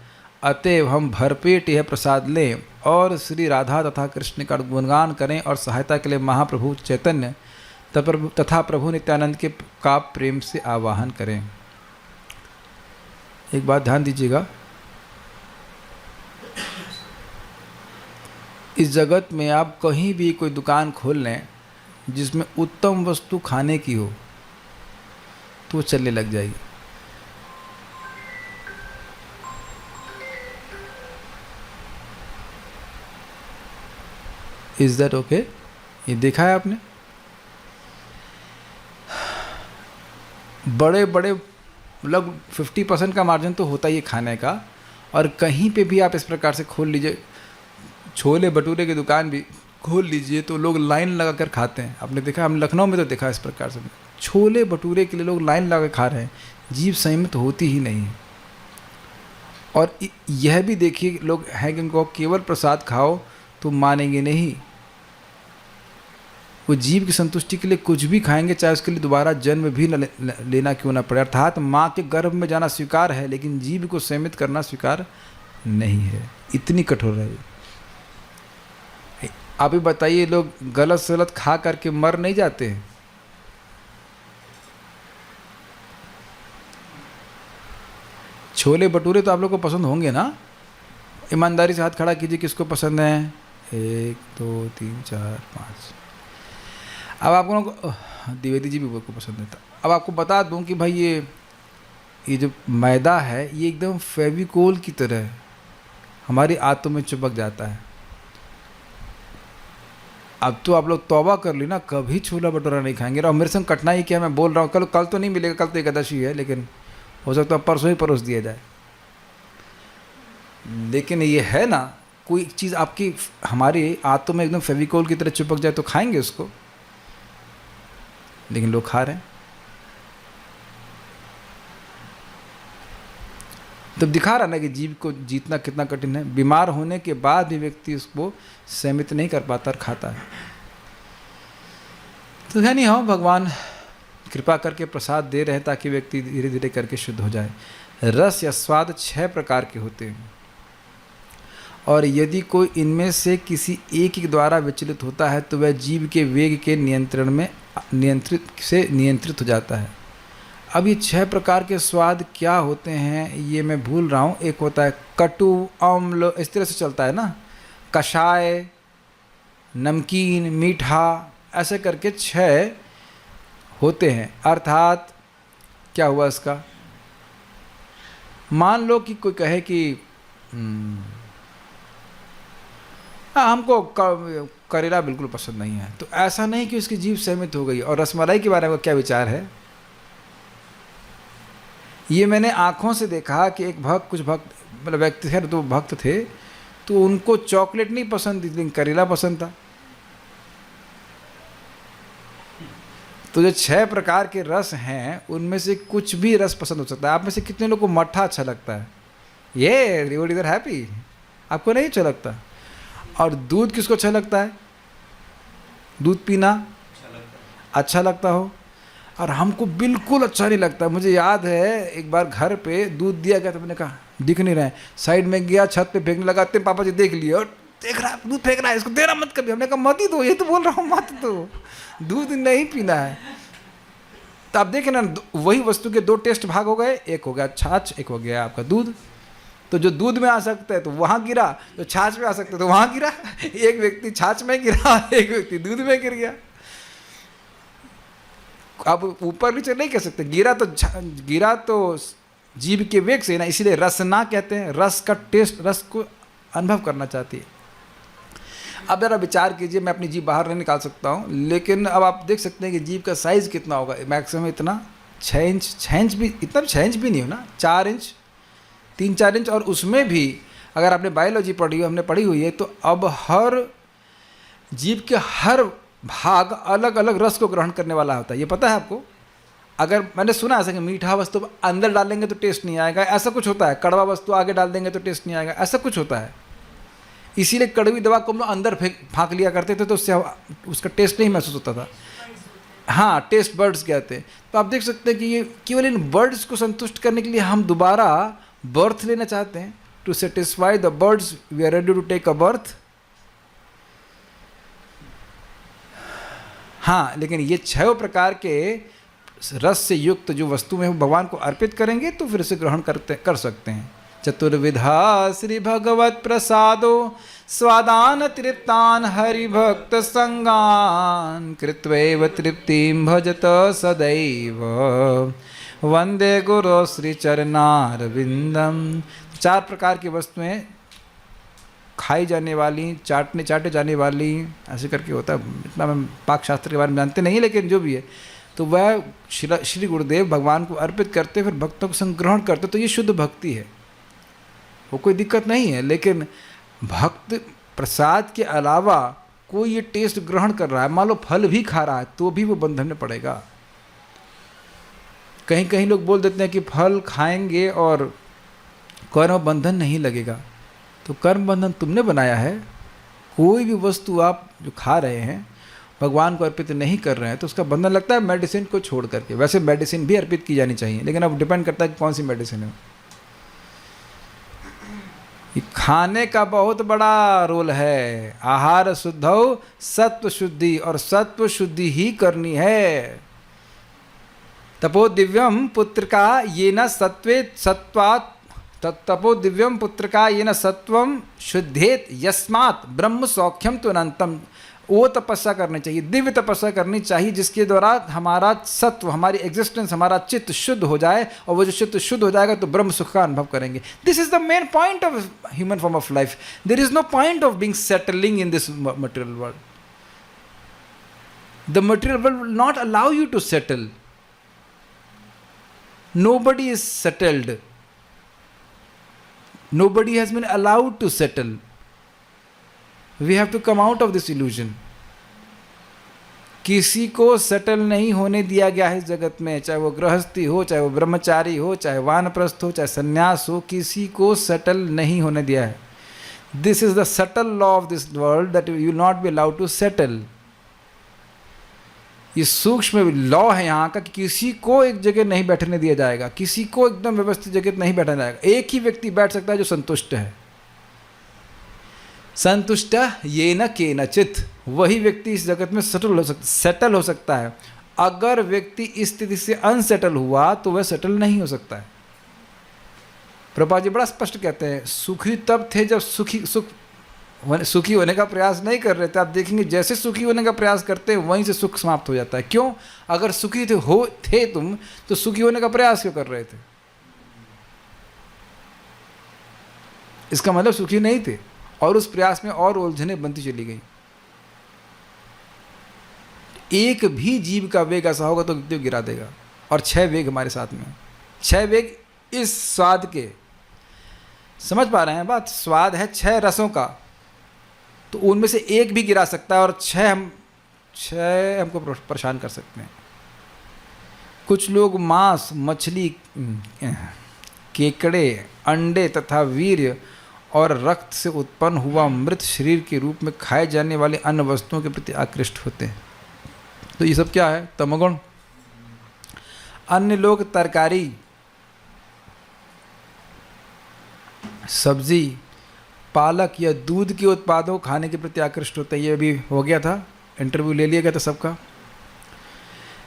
अतएव हम भरपेट यह प्रसाद लें और श्री राधा तथा कृष्ण का गुणगान करें और सहायता के लिए महाप्रभु चैतन्य तथा प्रभु नित्यानंद के का प्रेम से आवाहन करें। एक बात ध्यान दीजिएगा, इस जगत में आप कहीं भी कोई दुकान खोल लें जिसमें उत्तम वस्तु खाने की हो तो वो चलने लग जाएगी। Is that okay? ये देखा है आपने? बड़े बड़े मतलब 50% का मार्जिन तो होता ही है खाने का, और कहीं पे भी आप इस प्रकार से खोल लीजिए, छोले भटूरे की दुकान भी खोल लीजिए तो लोग लाइन लगा कर खाते हैं। आपने देखा? हम लखनऊ में तो देखा इस प्रकार से, छोले भटूरे के लिए लोग लाइन लगा खा रहे हैं। जीभ संयमित होती ही नहीं है। और यह भी देखिए, लोग हैं कि उनको केवल प्रसाद खाओ तो मानेंगे नहीं, वो जीव की संतुष्टि के लिए कुछ भी खाएंगे, चाहे उसके लिए दोबारा जन्म भी न लेना क्यों ना पड़े। अर्थात माँ के गर्भ में जाना स्वीकार है, लेकिन जीव को संयमित करना स्वीकार नहीं है। इतनी कठोर है। आप ही बताइए, लोग गलत सलत खा करके मर नहीं जाते हैं? छोले भटूरे तो आप लोग को पसंद होंगे ना? ईमानदारी से हाथ खड़ा कीजिए, किसको पसंद है? 1 2 3 4 5। अब आप लोगों को द्विवेदी जी भी को पसंद है। अब आपको बता दूं कि भाई ये जो मैदा है, ये एकदम फेविकोल की तरह हमारी आंतों में चिपक जाता है। अब तो आप लोग तौबा कर ली ना, कभी छोला भटूरा नहीं खाएंगे। और मेरे संग कठिनाई क्या, मैं बोल रहा हूँ, कल तो नहीं मिलेगा, कल तो एकादशी है, लेकिन हो सकता है परसों ही परोस दिया जाए। लेकिन ये है ना, कोई चीज़ आपकी हमारी आंतों में एकदम फेविकोल की तरह चिपक जाए तो खाएंगे उसको, लेकिन लोग खा रहे हैं। तब दिखा रहा ना कि जीव को जीतना कितना कठिन है। बीमार होने के बाद भी व्यक्ति उसको सहमित नहीं कर पाता और खाता है। तो है नहीं, हाँ, भगवान कृपा करके प्रसाद दे रहे हैं ताकि व्यक्ति धीरे धीरे करके शुद्ध हो जाए। रस या स्वाद 6 प्रकार के होते हैं, और यदि कोई इनमें से किसी एक के द्वारा विचलित होता है तो वह जीव के वेग के नियंत्रण में नियंत्रित हो जाता है। अब ये 6 प्रकार के स्वाद क्या होते हैं ये मैं भूल रहा हूँ। एक होता है कटु, अम्ल, इस तरह से चलता है ना, कषाय, नमकीन, मीठा, ऐसे करके 6 होते हैं। अर्थात क्या हुआ इसका? मान लो कि कोई कहे कि हमको करेला बिल्कुल पसंद नहीं है, तो ऐसा नहीं कि उसकी जीभ सहमित हो गई। और रसमलाई के बारे में क्या विचार है? ये मैंने आँखों से देखा कि एक भक्त, कुछ भक्त मतलब व्यक्ति थे तो भक्त थे, तो उनको चॉकलेट नहीं पसंद थी लेकिन करेला पसंद था। तो जो 6 प्रकार के रस हैं उनमें से कुछ भी रस पसंद हो सकता है। आप में से कितने लोगों को मट्ठा अच्छा लगता है? ये रिवॉर्ड इधर हैप्पी, आपको नहीं अच्छा लगता? और दूध किसको अच्छा लगता है? दूध पीना अच्छा लगता हो, और हमको बिल्कुल अच्छा नहीं लगता। मुझे याद है एक बार घर पे दूध दिया गया तो मैंने कहा दिख नहीं रहा है, साइड में गया छत पे फेंकने लगा, तेरे पापा जी देख लिए और देख रहा है दूध फेंक रहा है, इसको देना मत कभी। हमने कहा मत ही दो, ये तो बोल रहा हूँ मत दो, दूध नहीं पीना है। तो आप देखें ना, वही वस्तु के 2 टेस्ट भाग हो गए, एक हो गया छाछ, एक हो गया आपका दूध। तो जो दूध में आ सकता है तो वहाँ गिरा, जो छाछ में आ सकता है तो वहाँ गिरा। एक व्यक्ति छाछ में गिरा, एक व्यक्ति दूध में गिर गया। आप ऊपर नीचे नहीं कह सकते, गिरा तो जीभ के वेग से ना, इसीलिए रसना कहते हैं। रस का टेस्ट, रस को अनुभव करना चाहती है। अब जरा विचार कीजिए, मैं अपनी जीभ बाहर नहीं निकाल सकता हूँ, लेकिन अब आप देख सकते हैं कि जीभ का साइज़ कितना होगा। मैक्सिमम इतना 6 इंच भी, इतना 6 इंच भी नहीं हो ना, 4 इंच, 3-4 इंच। और उसमें भी अगर आपने बायोलॉजी पढ़ी हो, हमने पढ़ी हुई है, तो अब हर जीभ के हर भाग अलग अलग रस को ग्रहण करने वाला होता है। ये पता है आपको? अगर मैंने सुना ऐसा कि मीठा वस्तु अंदर डालेंगे तो टेस्ट नहीं आएगा, ऐसा कुछ होता है। कड़वा वस्तु आगे डाल देंगे तो टेस्ट नहीं आएगा, ऐसा कुछ होता है। इसीलिए कड़वी दवा को हम लोग अंदर फाँक लिया करते थे, तो उससे उसका टेस्ट नहीं महसूस होता था। हाँ, टेस्ट बर्ड्स कहते हैं। तो आप देख सकते हैं कि ये केवल इन बर्ड्स को संतुष्ट करने के लिए हम दोबारा बर्थ लेना चाहते हैं। To satisfy the birds we are ready to take a birth. हाँ, लेकिन ये 6 प्रकार के रस से युक्त जो वस्तु में भगवान को अर्पित करेंगे तो फिर इसे ग्रहण कर सकते हैं। चतुर्विधा श्री भगवत प्रसादो स्वादान तृप्तान हरिभक्त संगान कृत्वैव तृप्तिं भजत सदैव वंदे गुरु श्री चरणारविंदम। 4 प्रकार की वस्तुएं खाई जाने वाली, चाटे जाने वाली, ऐसे करके होता है। इतना मैं पाक शास्त्र के बारे में जानते नहीं, लेकिन जो भी है तो वह श्री गुरुदेव भगवान को अर्पित करते, फिर भक्तों को संग्रहण करते। तो ये शुद्ध भक्ति है, वो कोई दिक्कत नहीं है। लेकिन भक्त प्रसाद के अलावा कोई ये टेस्ट ग्रहण कर रहा है, मान लो फल भी खा रहा है, तो भी वो बंधन में पड़ेगा। कहीं कहीं लोग बोल देते हैं कि फल खाएंगे और कर्म बंधन नहीं लगेगा। तो कर्म बंधन तुमने बनाया है। कोई भी वस्तु आप जो खा रहे हैं भगवान को अर्पित नहीं कर रहे हैं तो उसका बंधन लगता है मेडिसिन को छोड़ करके। वैसे मेडिसिन भी अर्पित की जानी चाहिए, लेकिन अब डिपेंड करता है कि कौन सी मेडिसिन है। खाने का बहुत बड़ा रोल है। आहार शुद्धौ सत्व शुद्धि, और सत्व शुद्धि ही करनी है। तपो दिव्यम पुत्र का ये न सत्वे सत्वात् तपो दिव्यम पुत्र का ये न सत्वम शुद्धेत यस्मात् ब्रह्म सौख्यम तो अनंतम। वो तपस्या करनी चाहिए, दिव्य तपस्या करनी चाहिए, जिसके द्वारा हमारा सत्व, हमारी एग्जिस्टेंस, हमारा चित्त शुद्ध हो जाए। और वो जो चित्त शुद्ध हो जाएगा तो ब्रह्म सुख का अनुभव करेंगे। This is the main point of human form of life. There is no point of being settling in this material world. The material world will not allow you to settle. Nobody is settled. Nobody has been allowed to settle. We have to come out of this illusion. किसी को settle नहीं होने दिया गया है इस जगत में, चाहे वो गृहस्थी हो, चाहे वो ब्रह्मचारी हो, चाहे वानप्रस्थ हो, चाहे सन्यास हो, किसी को सेटल नहीं होने दिया है। This is the subtle law of this world that you will not be allowed to settle. ये सूक्ष्म लॉ है यहाँ का कि किसी को एक जगह नहीं बैठने दिया जाएगा, किसी को एकदम व्यवस्थित जगह नहीं बैठने जाएगा। एक ही व्यक्ति बैठ सकता है जो संतुष्ट है। संतुष्ट ये न केनचित, वही व्यक्ति इस जगत में सेटल हो सकता है। अगर व्यक्ति इस स्थिति से अनसेटल हुआ तो वह सेटल नहीं हो सकता है। प्रभुपाद जी बड़ा स्पष्ट कहते हैं, सुखी तब थे जब सुखी होने का प्रयास नहीं कर रहे थे। आप देखेंगे जैसे सुखी होने का प्रयास करते हैं वहीं से सुख समाप्त हो जाता है। क्यों? अगर सुखी थे तुम तो सुखी होने का प्रयास क्यों कर रहे थे? इसका मतलब सुखी नहीं थे, और उस प्रयास में और उलझने बनती चली गई। एक भी जीव का वेग ऐसा होगा तो गिरा देगा। और 6 वेग हमारे साथ में, 6 वेग इस स्वाद के, समझ पा रहे हैं बात? स्वाद है 6 रसों का, तो उनमें से एक भी गिरा सकता है और 6 हमको परेशान कर सकते हैं। कुछ लोग मांस, मछली, केकड़े, अंडे तथा वीर्य और रक्त से उत्पन्न हुआ मृत शरीर के रूप में खाए जाने वाले अन्य वस्तुओं के प्रति आकृष्ट होते हैं। तो ये सब क्या है? तमोगुण। अन्य लोग तरकारी, सब्जी, पालक या दूध के उत्पादों को खाने के प्रति आकृष्ट होते हैं। ये अभी हो गया था, इंटरव्यू ले लिया गया था सबका।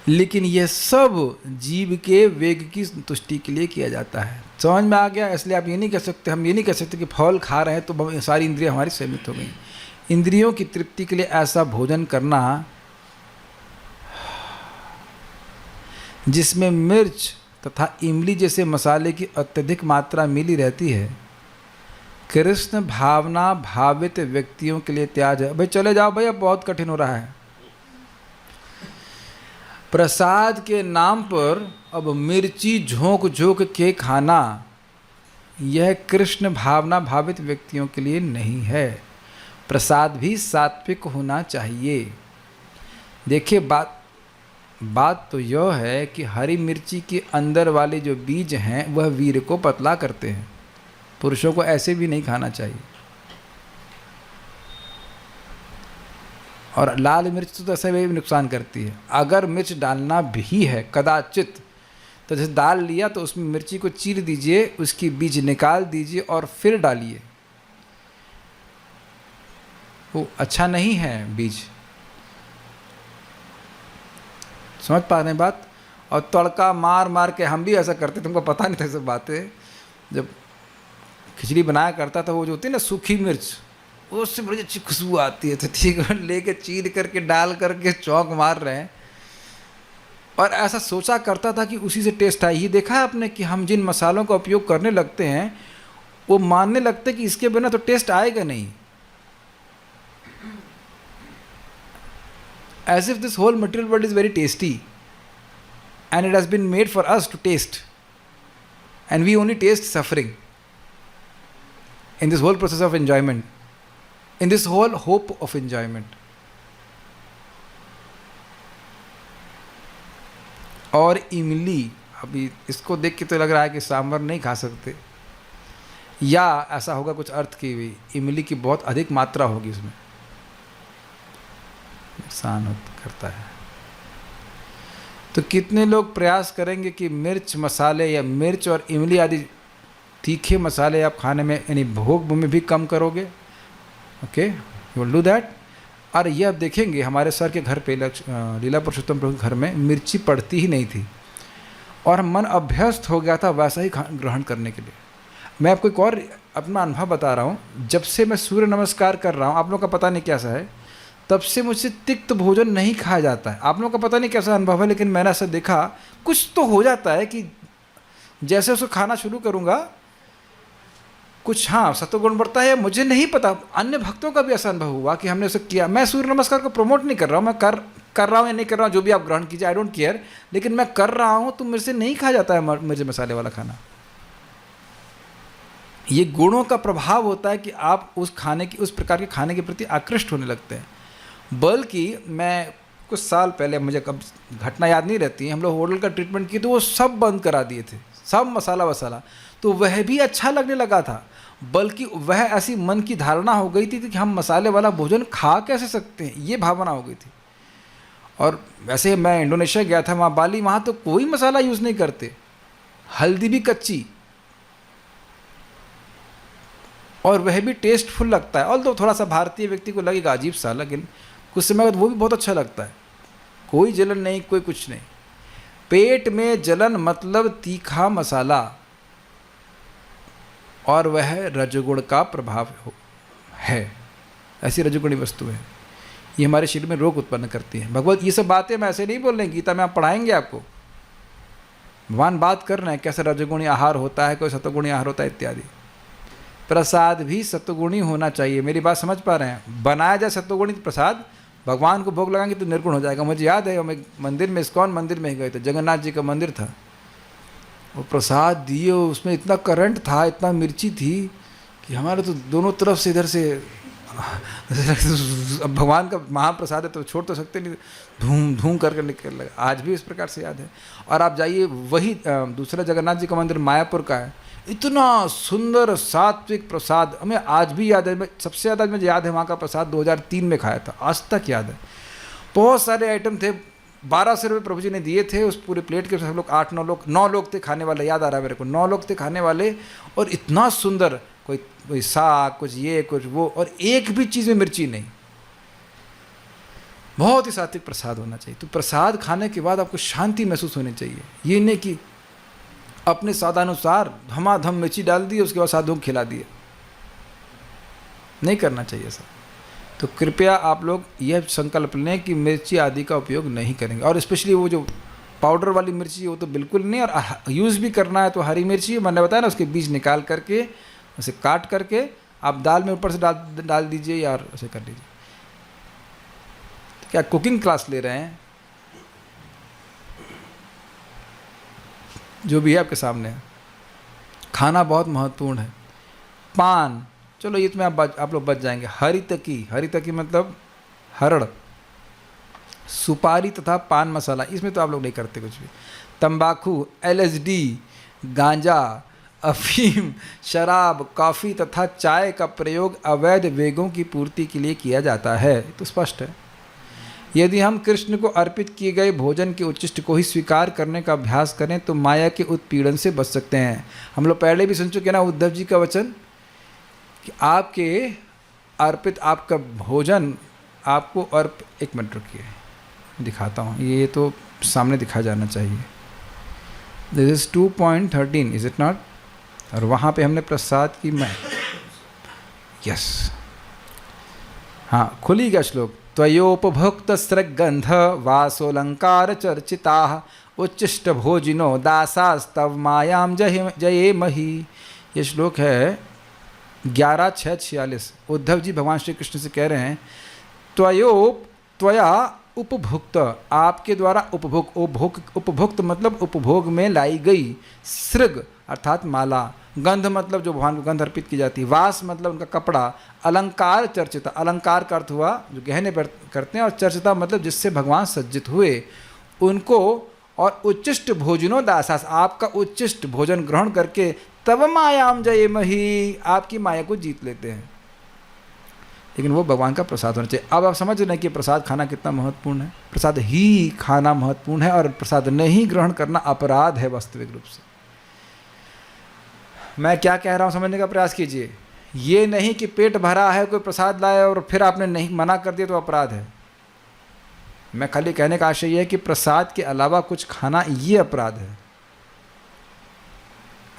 लेकिन यह सब जीव के वेग की संतुष्टि के लिए किया जाता है। समझ में आ गया? इसलिए आप ये नहीं कह सकते, हम ये नहीं कह सकते कि फल खा रहे हैं तो सारी इंद्रियां हमारी सीमित हो गई। इंद्रियों की तृप्ति के लिए ऐसा भोजन करना जिसमें मिर्च तथा इमली जैसे मसाले की अत्यधिक मात्रा मिली रहती है, कृष्ण भावना भावित व्यक्तियों के लिए त्याज है। भाई चले जाओ भाई, अब बहुत कठिन हो रहा है। प्रसाद के नाम पर अब मिर्ची झोंक झोंक के खाना, यह कृष्ण भावना भावित व्यक्तियों के लिए नहीं है। प्रसाद भी सात्विक होना चाहिए। देखिए बात तो यह है कि हरी मिर्ची के अंदर वाले जो बीज हैं वह वीर्य को पतला करते हैं। पुरुषों को ऐसे भी नहीं खाना चाहिए। और लाल मिर्च तो ऐसे भी नुकसान करती है। अगर मिर्च डालना भी है कदाचित, तो जैसे डाल लिया तो उसमें मिर्ची को चीर दीजिए, उसकी बीज निकाल दीजिए और फिर डालिए। वो अच्छा नहीं है बीज। समझ पा रहे हैं बात? और तड़का मार मार के हम भी ऐसा करते, तुमको पता नहीं था सब बातें। जब खिचड़ी बनाया करता था, वो जो होती है ना सूखी मिर्च, उससे बड़ी अच्छी खुशबू आती है। तो ठीक है, लेके चीर करके डाल करके चौंक मार रहे हैं। और ऐसा सोचा करता था कि उसी से टेस्ट आए। ये देखा है आपने कि हम जिन मसालों का उपयोग करने लगते हैं वो मानने लगते कि इसके बिना तो टेस्ट आएगा नहीं। As if this whole material world is very tasty and it has been made for us to taste, and we only taste suffering in this whole process of enjoyment, in this whole hope of enjoyment. और इमली, अभी इसको देख के तो लग रहा है कि सांभर नहीं खा सकते, या ऐसा होगा कुछ अर्थ की हुई इमली की बहुत अधिक मात्रा होगी, उसमें नुकसान करता है। तो कितने लोग प्रयास करेंगे कि मिर्च मसाले या मिर्च और इमली आदि तीखे मसाले आप खाने में, यानी भोग में भी कम करोगे। Okay, you will do that. और ये आप देखेंगे हमारे सर के घर पे लीला पुरुषोत्तम प्रभु के घर में मिर्ची पड़ती ही नहीं थी, और मन अभ्यस्त हो गया था वैसा ही ग्रहण करने के लिए। मैं आपको एक और अपना अनुभव बता रहा हूँ। जब से मैं सूर्य नमस्कार कर रहा हूँ, आप लोगों का पता नहीं कैसा है, तब से मुझसे तिक्त भोजन नहीं खाया जाता है। आप लोगों का पता नहीं कैसा अनुभव है, लेकिन मैंने ऐसा देखा कुछ तो हो जाता है कि जैसे उसको खाना शुरू करूँगा कुछ, हाँ, सत्वगुण बढ़ता है। मुझे नहीं पता, अन्य भक्तों का भी ऐसा अनुभव हुआ कि हमने उसे किया। मैं सूर्य नमस्कार को प्रमोट नहीं कर रहा हूँ, मैं कर रहा हूँ या नहीं कर रहा हूँ, जो भी आप ग्रहण कीजिए, आई डोंट केयर, लेकिन मैं कर रहा हूँ तो मेरे से नहीं खाया जाता है मिर्च मसाले वाला खाना। ये गुणों का प्रभाव होता है कि आप उस खाने की, उस प्रकार के खाने के प्रति आकृष्ट होने लगते हैं। बल्कि मैं कुछ साल पहले, मुझे कब घटना याद नहीं रहती, हम लोग होटल का ट्रीटमेंट किए तो वो सब बंद करा दिए थे, सब मसाला वसाला, तो वह भी अच्छा लगने लगा था। बल्कि वह ऐसी मन की धारणा हो गई थी कि हम मसाले वाला भोजन खा कैसे सकते हैं, ये भावना हो गई थी। और वैसे मैं इंडोनेशिया गया था, वहाँ बाली, वहाँ तो कोई मसाला यूज़ नहीं करते, हल्दी भी कच्ची, और वह भी टेस्टफुल लगता है। और तो थोड़ा सा भारतीय व्यक्ति को लगेगा अजीब सा, लेकिन कुछ समय बाद वो भी बहुत अच्छा लगता है। कोई जलन नहीं, कोई कुछ नहीं। पेट में जलन मतलब तीखा मसाला, और वह रजोगुण का प्रभाव है। ऐसी रजोगुणी वस्तु है, ये हमारे शरीर में रोग उत्पन्न करती है। भगवत ये सब बातें मैं ऐसे नहीं बोल रहे हैं, गीता में आप पढ़ाएंगे आपको, भगवान बात कर रहे हैं कैसे रजोगुणी आहार होता है, कोई सत्वगुणी आहार होता है इत्यादि। प्रसाद भी सत्वगुणी होना चाहिए। मेरी बात समझ पा रहे हैं? बनाया जाए सत्वगुणी प्रसाद, भगवान को भोग लगाएंगे तो निर्गुण हो जाएगा। मुझे याद है, हम एक मंदिर में, इस्कॉन मंदिर में ही गए थे, जगन्नाथ जी का मंदिर था, वो प्रसाद दिए, उसमें इतना करंट था, इतना मिर्ची थी, कि हमारे तो दोनों तरफ से इधर से अब भगवान का महाप्रसाद है तो छोड़ तो सकते नहीं, धूम धूम करके निकल लगा। आज भी इस प्रकार से याद है। और आप जाइए, वही दूसरा जगन्नाथ जी का मंदिर मायापुर का है, इतना सुंदर सात्विक प्रसाद हमें आज भी याद है। सबसे ज़्यादा मुझे याद है वहाँ का प्रसाद 2003 में खाया था, आज तक याद है। बहुत सारे आइटम थे, 1200 रुपये प्रभु जी ने दिए थे उस पूरे प्लेट के। सब लोग 9 लोग थे खाने वाले, याद आ रहा है मेरे को, 9 लोग थे खाने वाले। और इतना सुंदर, कोई साग, कुछ ये कुछ वो, और एक भी चीज़ में मिर्ची नहीं। बहुत ही सात्विक प्रसाद होना चाहिए। तो प्रसाद खाने के बाद आपको शांति महसूस होनी चाहिए। ये नहीं कि अपने स्वादानुसार धमाधम मिर्ची डाल दी, उसके बाद साधुओं को खिला दिए, नहीं करना चाहिए सर। तो कृपया आप लोग यह संकल्प लें कि मिर्ची आदि का उपयोग नहीं करेंगे। और स्पेशली वो जो पाउडर वाली मिर्ची, वो तो बिल्कुल नहीं। और यूज़ भी करना है तो हरी मिर्ची, मैंने बताया ना, उसके बीज निकाल करके उसे काट करके आप दाल में ऊपर से डाल दीजिए, या उसे कर लीजिए। क्या कुकिंग क्लास ले रहे हैं? जो भी है आपके सामने, खाना बहुत महत्वपूर्ण है। पान, चलो ये तो मैं आप लोग बच जाएंगे। हरितकी मतलब हरड़, सुपारी तथा पान मसाला, इसमें तो आप लोग नहीं करते कुछ भी। तंबाकू, LSD, गांजा, अफीम, शराब, कॉफ़ी तथा चाय का प्रयोग अवैध वेगों की पूर्ति के लिए किया जाता है, तो स्पष्ट है। यदि हम कृष्ण को अर्पित किए गए भोजन के उच्चिष्ट को ही स्वीकार करने का अभ्यास करें तो माया के उत्पीड़न से बच सकते हैं। हम लोग पहले भी सुन चुके ना उद्धव जी का वचन कि आपके अर्पित, आपका भोजन आपको एक मिनट रुकिए, दिखाता हूँ, ये तो सामने दिखा जाना चाहिए। This is 2.13, is it not? और वहाँ पे हमने प्रसाद की यस, हाँ, खुली गया श्लोक। त्वयोपभुक्त स्रगंध वासोलंकार चर्चिता उच्चिष्ट भोजिनो दासास्तव मायाम जये मही। ये श्लोक है 11:6-46। उद्धव जी भगवान श्री कृष्ण से कह रहे हैं, त्वया उपभुक्त, आपके द्वारा उपभुक्त मतलब उपभोग में लाई गई, सृग अर्थात माला, गंध मतलब जो भगवान को गंध अर्पित की जाती है, वास मतलब उनका कपड़ा, अलंकार चर्चिता, अलंकार का अर्थ हुआ जो गहने करते हैं, और चर्चिता मतलब जिससे भगवान सज्जित हुए उनको, और उच्चिष्ट भोजनो दासास, आपका उच्चिष्ट भोजन ग्रहण करके तब मायाम जये मही, आपकी माया को जीत लेते हैं। लेकिन वो भगवान का प्रसाद होना चाहिए। अब आप समझ रहे हैं कि प्रसाद खाना कितना महत्वपूर्ण है। प्रसाद ही खाना महत्वपूर्ण है, और प्रसाद नहीं ग्रहण करना अपराध है वास्तविक रूप से। मैं क्या कह रहा हूँ समझने का प्रयास कीजिए। ये नहीं कि पेट भरा है, कोई प्रसाद लाए और फिर आपने नहीं मना कर दिया तो अपराध है। मैं खाली कहने का आशय यह है कि प्रसाद के अलावा कुछ खाना ये अपराध है।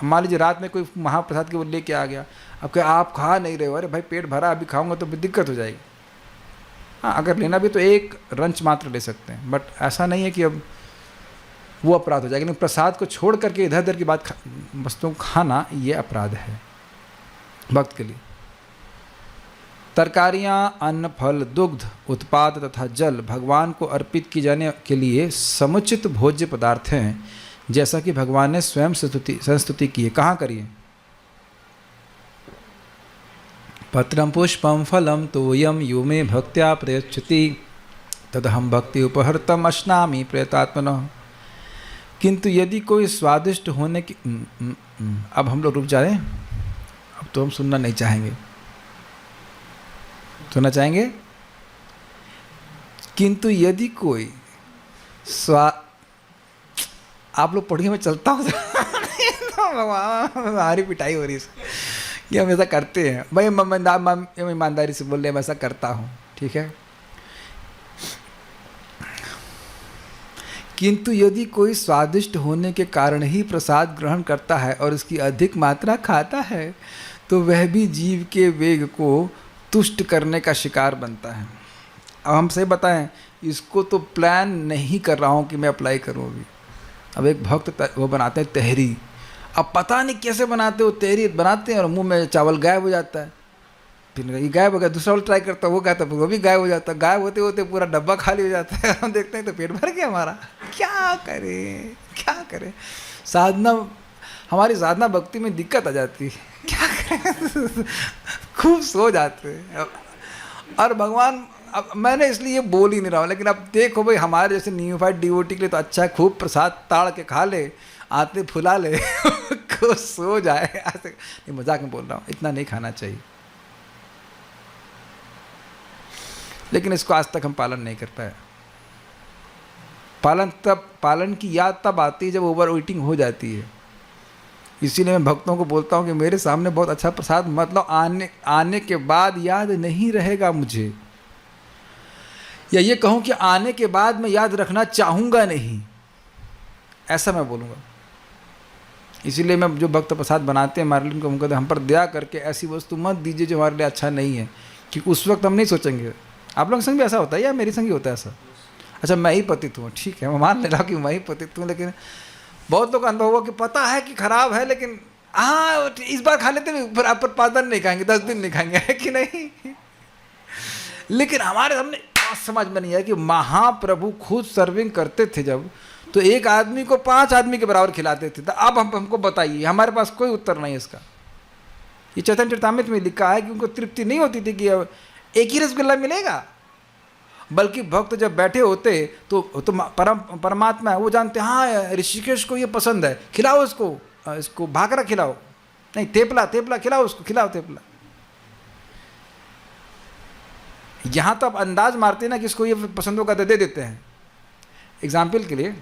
मान लीजिए रात में कोई महाप्रसाद के वो लेके आ गया, अब क्या आप खा नहीं रहे हो, अरे भाई पेट भरा, अभी खाऊंगा तो दिक्कत हो जाएगी। हाँ, अगर लेना भी तो एक रंच मात्र ले सकते हैं, बट ऐसा नहीं है कि अब वो अपराध हो जाएगा। लेकिन प्रसाद को छोड़ करके इधर उधर की वस्तुओं को खाना ये अपराध है भक्त के लिए। तरकारियाँ, अन्न, फल, दुग्ध उत्पाद तथा जल भगवान को अर्पित की जाने के लिए समुचित भोज्य पदार्थ हैं, जैसा कि भगवान ने स्वयं संस्तुति की है। कहाँ करिए? पत्रम पुष्पम फलम तोयम यो मे भक्त्या प्रयच्छति तदहम भक्ति उपहर्तम अश्नामि प्रयतात्मनः। किंतु यदि कोई स्वादिष्ट होने की अब हम लोग रुक जाए, अब तो हम सुनना नहीं चाहेंगे। सुनना चाहेंगे? किंतु यदि कोई आप लोग पढ़िए, मैं चलता हूँ हमारी पिटाई हो रही है कि हम ऐसा करते हैं। भाई ईमानदारी से बोल रहे हैं, मैं ऐसा करता हूँ, ठीक है। किंतु यदि कोई स्वादिष्ट होने के कारण ही प्रसाद ग्रहण करता है और उसकी अधिक मात्रा खाता है तो वह भी जीव के वेग को तुष्ट करने का शिकार बनता है। अब हम सही बताएं, इसको तो प्लान नहीं कर रहा हूँ कि मैं अप्लाई करूँ अभी। अब एक भक्त वो बनाते हैं तहरी, अब पता नहीं कैसे बनाते हो, तहरी बनाते हैं और मुंह में चावल गायब हो जाता है। फिर ये गायब हो गया, दूसरा वाला ट्राई करता है, वो कहता है, वो भी गायब हो जाता है। गायब होते होते पूरा डब्बा खाली हो जाता है। हम देखते हैं तो पेट भर गया हमारा। क्या करें? साधना, हमारी साधना भक्ति में दिक्कत आ जाती है। क्या करें? खूब सो जाते हैं। और भगवान, अब मैंने इसलिए ये बोल ही नहीं रहा हूँ, लेकिन अब देखो भाई, हमारे जैसे न्यूफाइड डिवोटी के लिए तो अच्छा है, खूब प्रसाद ताड़ के खा ले, आते फुला ले को सो जाए। ऐसे नहीं, मजाक में बोल रहा हूँ, इतना नहीं खाना चाहिए। लेकिन इसको आज तक हम पालन नहीं कर पाए। पालन की याद तब आती है जब ओवर ईटिंग हो जाती है। इसीलिए मैं भक्तों को बोलता हूँ कि मेरे सामने बहुत अच्छा प्रसाद मतलब आने के बाद याद नहीं रहेगा मुझे, या ये कहूँ कि आने के बाद मैं याद रखना चाहूँगा नहीं, ऐसा मैं बोलूँगा। इसीलिए मैं जो भक्त प्रसाद बनाते हैं हमारे लिए, उनको कहते हैं हम पर दया करके ऐसी वस्तु मत दीजिए जो हमारे लिए अच्छा नहीं है, कि उस वक्त हम नहीं सोचेंगे। आप लोगों के संग भी ऐसा होता है या मेरे संग ही होता है ऐसा? अच्छा, मैं ही पतित हूँ, ठीक है, मैं मान ले रहा हूँ कि मैं ही पतित हूँ, लेकिन बहुत लोग का अनुभव हुआ कि पता है कि खराब है, लेकिन हाँ इस बार खा लेते हैं, फिर आप 5 दिन नहीं खाएंगे, 10 दिन नहीं खाएंगे, है कि नहीं? लेकिन हमारे सामने समझ में नहीं आया कि महाप्रभु खुद सर्विंग करते थे जब, तो एक आदमी को 5 आदमी के बराबर खिलाते थे। तो अब हमको बताइए, हमारे पास कोई उत्तर नहीं है इसका। ये चैतन्य चरितामृत में लिखा है कि उनको तृप्ति नहीं होती थी कि अब एक ही रसगुल्ला मिलेगा, बल्कि भक्त जब बैठे होते तो परमात्मा है, वो जानते हाँ ऋषिकेश को ये पसंद है, खिलाओ इसको भाकरा खिलाओ, नहीं थेपला खिलाओ, उसको खिलाओ थेपला। यहाँ तो आप अंदाज मारते हैं ना कि इसको ये पसंद होगा तो दे देते हैं। एग्जाम्पल के लिए,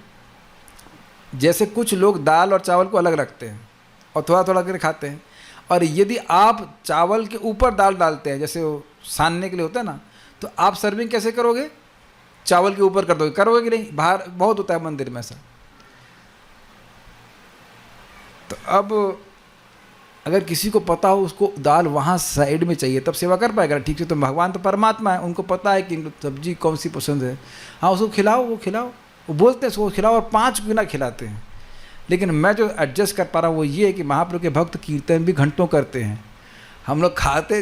जैसे कुछ लोग दाल और चावल को अलग रखते हैं और थोड़ा थोड़ा करके खाते हैं, और यदि आप चावल के ऊपर दाल डालते हैं, जैसे वो सानने के लिए होता है ना, तो आप सर्विंग कैसे करोगे? चावल के ऊपर कर दोगे, करोगे कि नहीं? बाहर बहुत होता है मंदिर में ऐसा। तो अब अगर किसी को पता हो उसको दाल वहाँ साइड में चाहिए, तब सेवा कर पाएगा ठीक से। तो भगवान तो परमात्मा है, उनको पता है कि सब्जी कौन सी पसंद है, हाँ उसको खिलाओ, वो बोलते हैं उसको खिलाओ और 5 गुना खिलाते हैं। लेकिन मैं जो एडजस्ट कर पा रहा हूँ वो ये है कि महाप्रभु के भक्त कीर्तन भी घंटों करते हैं, हम लोग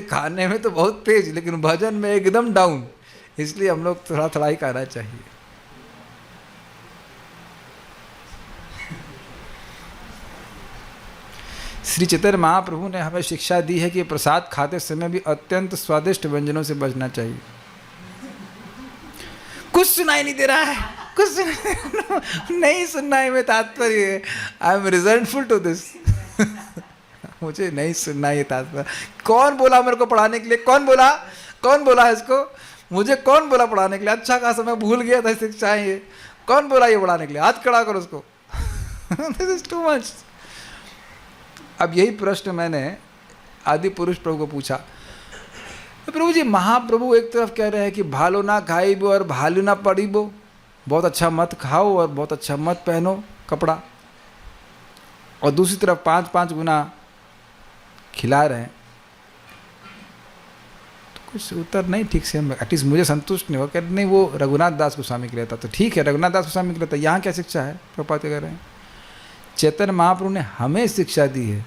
खाने में तो बहुत तेज, लेकिन भजन में एकदम डाउन, इसलिए हम लोग थोड़ा थोड़ा ही खाना चाहिए। श्री चैतन्य महाप्रभु ने हमें शिक्षा दी है कि प्रसाद खाते समय भी अत्यंत स्वादिष्ट व्यंजनों से बचना चाहिए। कुछ सुनाई नहीं दे रहा है, कुछ नहीं सुनना है, में तात्पर्य आई एम रिजल्टफुल टू दिस मुझे नहीं सुनना है तात्पर्य। कौन बोला मेरे को पढ़ाने के लिए? कौन बोला है इसको? मुझे कौन बोला पढ़ाने के लिए? अच्छा खासा मैं भूल गया था शिक्षाएं ये। कौन बोला ये पढ़ाने के लिए? हाथ खड़ा करो उसको। This is too much. अब यही प्रश्न मैंने आदि पुरुष प्रभु को पूछा। प्रभु जी, महाप्रभु एक तरफ कह रहे हैं कि भालो ना खाइबो और भालू ना पड़ीबो, बहुत अच्छा मत खाओ और बहुत अच्छा मत पहनो कपड़ा, और दूसरी तरफ 5-5 गुना खिला रहे हैं। तो कुछ उत्तर नहीं ठीक से, एटलीस्ट मुझे संतुष्ट नहीं हुआ। कह नहीं, वो रघुनाथ दास गोस्वामी के लिए था। तो ठीक है, रघुनाथ दास गोस्वामी के लिए था, यहाँ क्या शिक्षा है? प्रभुपाद कह रहे हैं चैतन्य महाप्रभु ने हमें शिक्षा दी है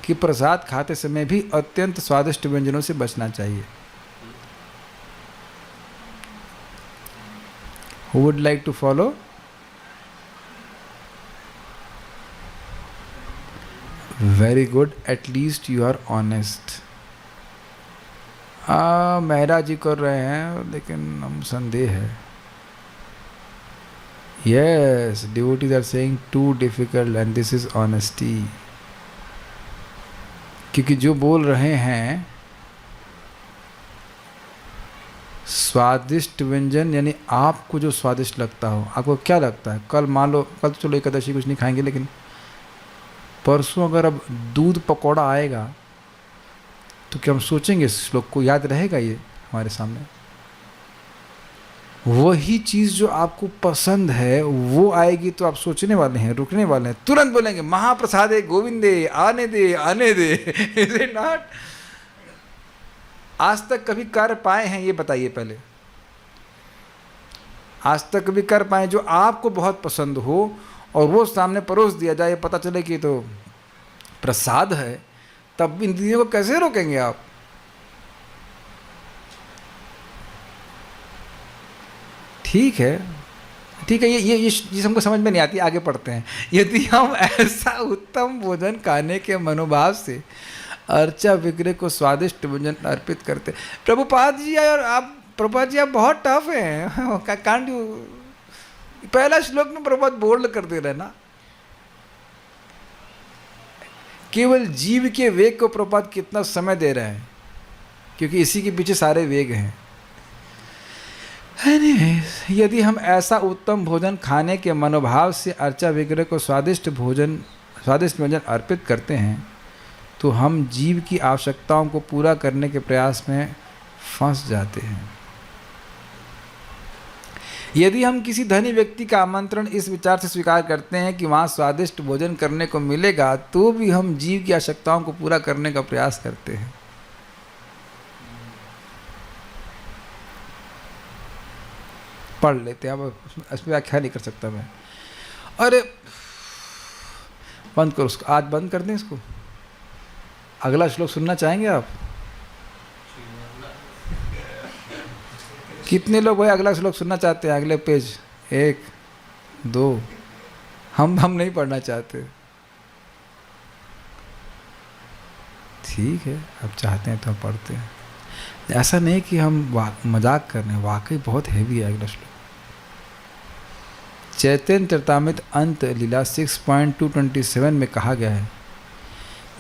कि प्रसाद खाते समय भी अत्यंत स्वादिष्ट व्यंजनों से बचना चाहिए। Who would like to follow? Very good, at least you are honest. Mehra जी कर रहे हैं, लेकिन हम संदेह है। Yes, devotees are saying too difficult and this is honesty. क्योंकि जो बोल रहे हैं स्वादिष्ट व्यंजन, यानी आपको जो स्वादिष्ट लगता हो। आपको क्या लगता है? कल मान लो, कल तो चलो एकादशी कुछ नहीं खाएंगे, लेकिन परसों अगर अब दूध पकौड़ा आएगा तो क्या हम सोचेंगे इस श्लोक को? याद रहेगा ये हमारे सामने? वही चीज़ जो आपको पसंद है वो आएगी तो आप सोचने वाले हैं, रुकने वाले हैं, तुरंत बोलेंगे महाप्रसादे गोविंदे, आने दे। Is it not? आज तक कभी कर पाए हैं? ये बताइए पहले। आज तक कभी कर पाए जो आपको बहुत पसंद हो और वो सामने परोस दिया जाए, पता चले कि तो प्रसाद है, तब इन चीज़ों को कैसे रोकेंगे आप? ठीक है, ठीक है, ये चीज़ हमको समझ में नहीं आती, आगे पढ़ते हैं। यदि हम ऐसा उत्तम भोजन खाने के मनोभाव से अर्चा विग्रह को स्वादिष्ट भोजन अर्पित करते। प्रभुपाद जी और आप, प्रभुपाद जी आप बहुत टफ हैं, कांट यू, पहला श्लोक में प्रभुपाद बोल्ड कर दे रहे ना, केवल जीव के वेग को प्रभुपाद कितना समय दे रहे हैं, क्योंकि इसी के पीछे सारे वेग हैं। यदि हम ऐसा उत्तम भोजन खाने के मनोभाव से अर्चा विग्रह को स्वादिष्ट भोजन अर्पित करते हैं तो हम जीव की आवश्यकताओं को पूरा करने के प्रयास में फंस जाते हैं। यदि हम किसी धनी व्यक्ति का आमंत्रण इस विचार से स्वीकार करते हैं कि वहाँ स्वादिष्ट भोजन करने को मिलेगा, तो भी हम जीव की आवश्यकताओं को पूरा करने का प्रयास करते हैं। पढ़ लेते हैं, अब इसमें व्याख्या नहीं कर सकता मैं। अरे बंद करो उसको, आज बंद कर दें इसको। अगला श्लोक सुनना चाहेंगे आप? कितने लोग भाई अगला श्लोक सुनना चाहते हैं? अगले पेज 1 2। हम नहीं पढ़ना चाहते। ठीक है, अब चाहते हैं तो हम पढ़ते हैं। ऐसा नहीं कि हम मजाक कर रहे हैं, वाकई बहुत हैवी है अगला श्लोक। चैतन्य चरितामृत अंत लीला 6.227 में कहा गया है,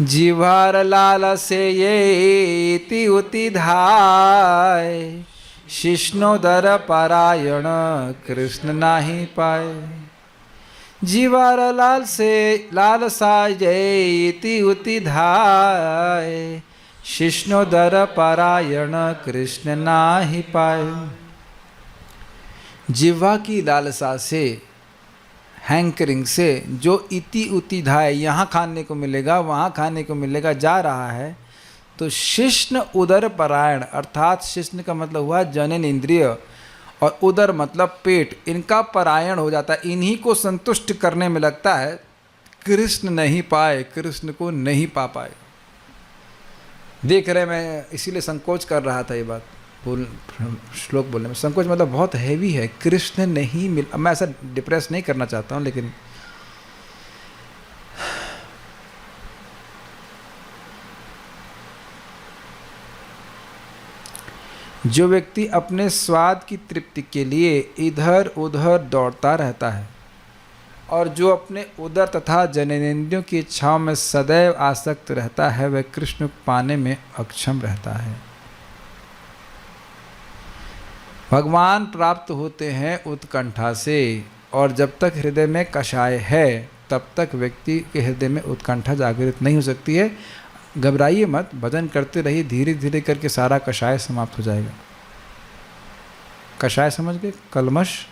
जीवार लाल से ये इति उति धाय, शिष्णोदर पारायण कृष्ण नाही पाए। जीवार लाल से लाल सा ये इति उति धाय, शिष्णोदर पारायण कृष्ण नाही पाए। जिह्वा की लालसा से, हैंकरिंग से, जो इति उति धाय, यहाँ खाने को मिलेगा वहाँ खाने को मिलेगा जा रहा है, तो शिष्ण उदर परायण, अर्थात शिष्ण का मतलब हुआ जनन इंद्रिय और उदर मतलब पेट, इनका परायण हो जाता है, इन्हीं को संतुष्ट करने में लगता है। कृष्ण नहीं पाए, कृष्ण को नहीं पा पाए। देख रहे, मैं इसीलिए संकोच कर रहा था ये बात श्लोक बोलने में। संकोच मतलब बहुत हैवी है। कृष्ण नहीं मिल, मैं ऐसा डिप्रेस नहीं करना चाहता हूँ, लेकिन जो व्यक्ति अपने स्वाद की तृप्ति के लिए इधर उधर दौड़ता रहता है और जो अपने उदर तथा जननेंद्रियों की इच्छाओं में सदैव आसक्त रहता है, वह कृष्ण पाने में अक्षम रहता है। भगवान प्राप्त होते हैं उत्कंठा से, और जब तक हृदय में कषाय है तब तक व्यक्ति के हृदय में उत्कंठा जागृत नहीं हो सकती है। घबराइए मत, भजन करते रहिए, धीरे धीरे करके सारा कषाय समाप्त हो जाएगा। कषाय समझ गए? कलमश।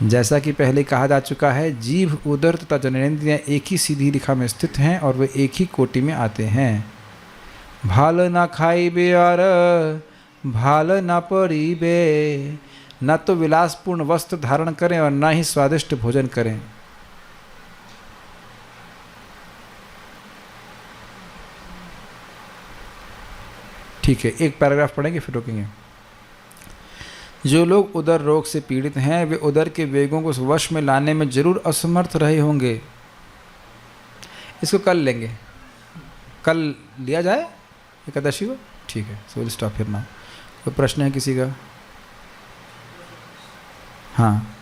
जैसा कि पहले कहा जा चुका है, जीभ, उदर तथा जननेंद्रियां एक ही सीधी रेखा में स्थित हैं और वे एक ही कोटि में आते हैं। भाल न खाइबे और भाल न पड़ीबे, न तो विलासपूर्ण वस्त्र धारण करें और न ही स्वादिष्ट भोजन करें। ठीक है, एक पैराग्राफ पढ़ेंगे फिर रोकेंगे। जो लोग उदर रोग से पीड़ित हैं वे उदर के वेगों को वश में लाने में जरूर असमर्थ रहे होंगे। इसको कल लेंगे, कल लिया जाए एकादशी को। ठीक है, so will stop here now. कोई प्रश्न है किसी का? हाँ,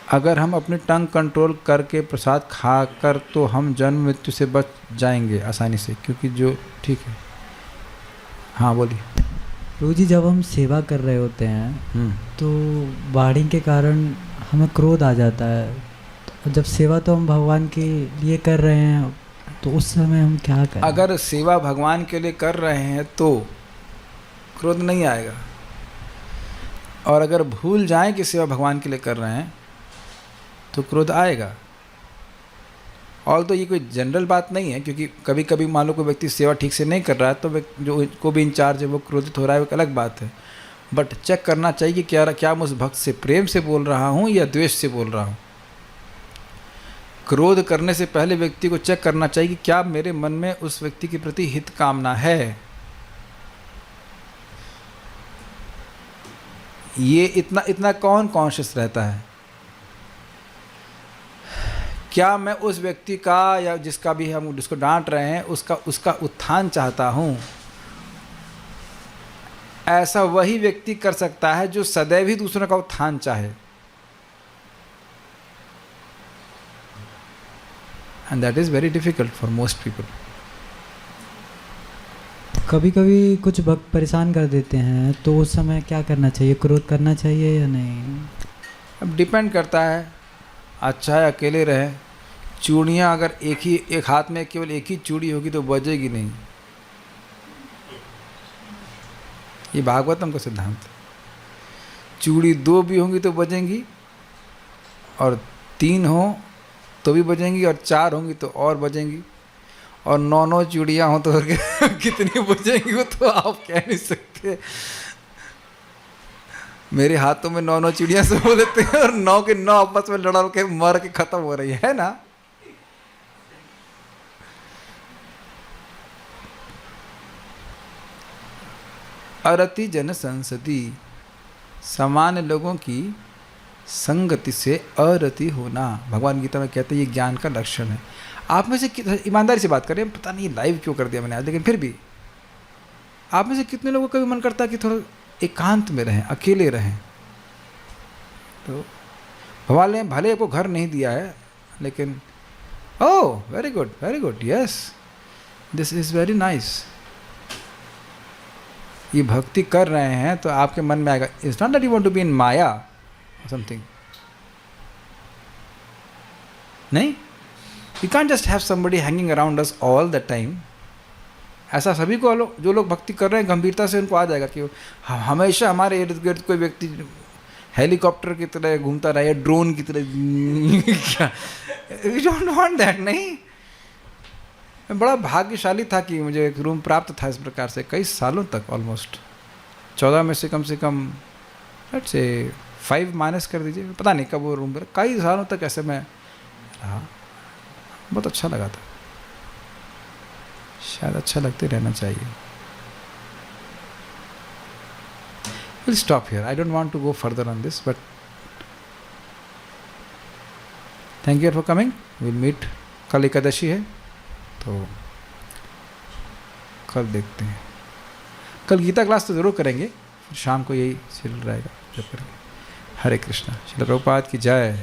अगर हम अपनी टंग कंट्रोल करके प्रसाद खाकर तो हम जन्म मृत्यु से बच जाएंगे आसानी से, क्योंकि जो ठीक है। हाँ बोलिए। प्रभु जी, जब हम सेवा कर रहे होते हैं तो वाणी के कारण हमें क्रोध आ जाता है, तो जब सेवा तो हम भगवान के लिए कर रहे हैं तो उस समय हम क्या करें? अगर सेवा भगवान के लिए कर रहे हैं तो क्रोध नहीं आएगा, और अगर भूल जाएं कि सेवा भगवान के लिए कर रहे हैं तो क्रोध आएगा। और तो ये कोई जनरल बात नहीं है, क्योंकि कभी कभी मान लो कोई व्यक्ति सेवा ठीक से नहीं कर रहा है तो जो को भी इंचार्ज है वो क्रोधित हो रहा है, वो एक अलग बात है। बट चेक करना चाहिए कि क्या मैं उस भक्त से प्रेम से बोल रहा हूँ या द्वेष से बोल रहा हूँ। क्रोध करने से पहले व्यक्ति को चेक करना चाहिए कि क्या मेरे मन में उस व्यक्ति के प्रति हित कामना है। ये इतना इतना कौन कॉन्शियस रहता है? क्या मैं उस व्यक्ति का या जिसका भी हम जिसको डांट रहे हैं उसका उत्थान चाहता हूँ? ऐसा वही व्यक्ति कर सकता है जो सदैव ही दूसरों का उत्थान चाहे, and that is very difficult for most people. कभी कभी कुछ भक्त परेशान कर देते हैं, तो उस समय क्या करना चाहिए? क्रोध करना चाहिए या नहीं? अब डिपेंड करता है, अच्छा है अकेले रहे। चूड़ियाँ अगर एक हाथ में केवल एक ही चूड़ी होगी तो बजेगी नहीं। ये भागवतम का सिद्धांत। चूड़ी 2 भी होंगी तो बजेंगी, और 3 हो तो भी बजेंगी, और 4 होंगी तो और बजेंगी, और 9 चूड़ियाँ हो तो कितनी बजेंगी वो तो आप कह नहीं सकते। मेरे हाथों में 9 चिड़ियाँ से हो लेते हैं, और 9 के 9 आपस में लड़ के मर के खत्म हो रही है ना। अरति जन संसदी, सामान्य लोगों की संगति से अरति होना, भगवान गीता में कहते हैं ये ज्ञान का लक्षण है। आप में से ईमानदारी से बात करें, पता नहीं लाइव क्यों कर दिया मैंने आज, लेकिन फिर भी आप में से कितने लोगों का भी मन करता है कि थोड़ा एकांत में रहें, अकेले रहें? तो भगवान ने भले आपको घर नहीं दिया है, लेकिन oh very good, yes this is very nice. ये भक्ति कर रहे हैं तो आपके मन में आएगा, it's not that you want to be in Maya something, नहीं, you can't just have somebody hanging around us all the time. ऐसा सभी को जो लोग भक्ति कर रहे हैं गंभीरता से उनको आ जाएगा कि हमेशा हमारे इर्द गिर्द कोई व्यक्ति हेलीकॉप्टर की तरह घूमता रहे, ड्रोन की तरह क्या, यू डोंट वांट दैट। नहीं, मैं बड़ा भाग्यशाली था कि मुझे एक रूम प्राप्त था इस प्रकार से कई सालों तक, ऑलमोस्ट 14 में से कम लेट्स से 5 माइनस कर दीजिए, पता नहीं कब वो रूम पर, कई सालों तक ऐसे मैं रहा, बहुत अच्छा लगा था। शायद अच्छा लगते रहना चाहिए। We'll stop here. I don't want to go further on this, but thank you for coming. We'll meet. कल एकादशी है तो कल देखते हैं। कल गीता क्लास तो ज़रूर करेंगे, फिर शाम को यही चल रहेगा जब करेंगे। हरे कृष्णा। श्रील प्रभुपाद की जय।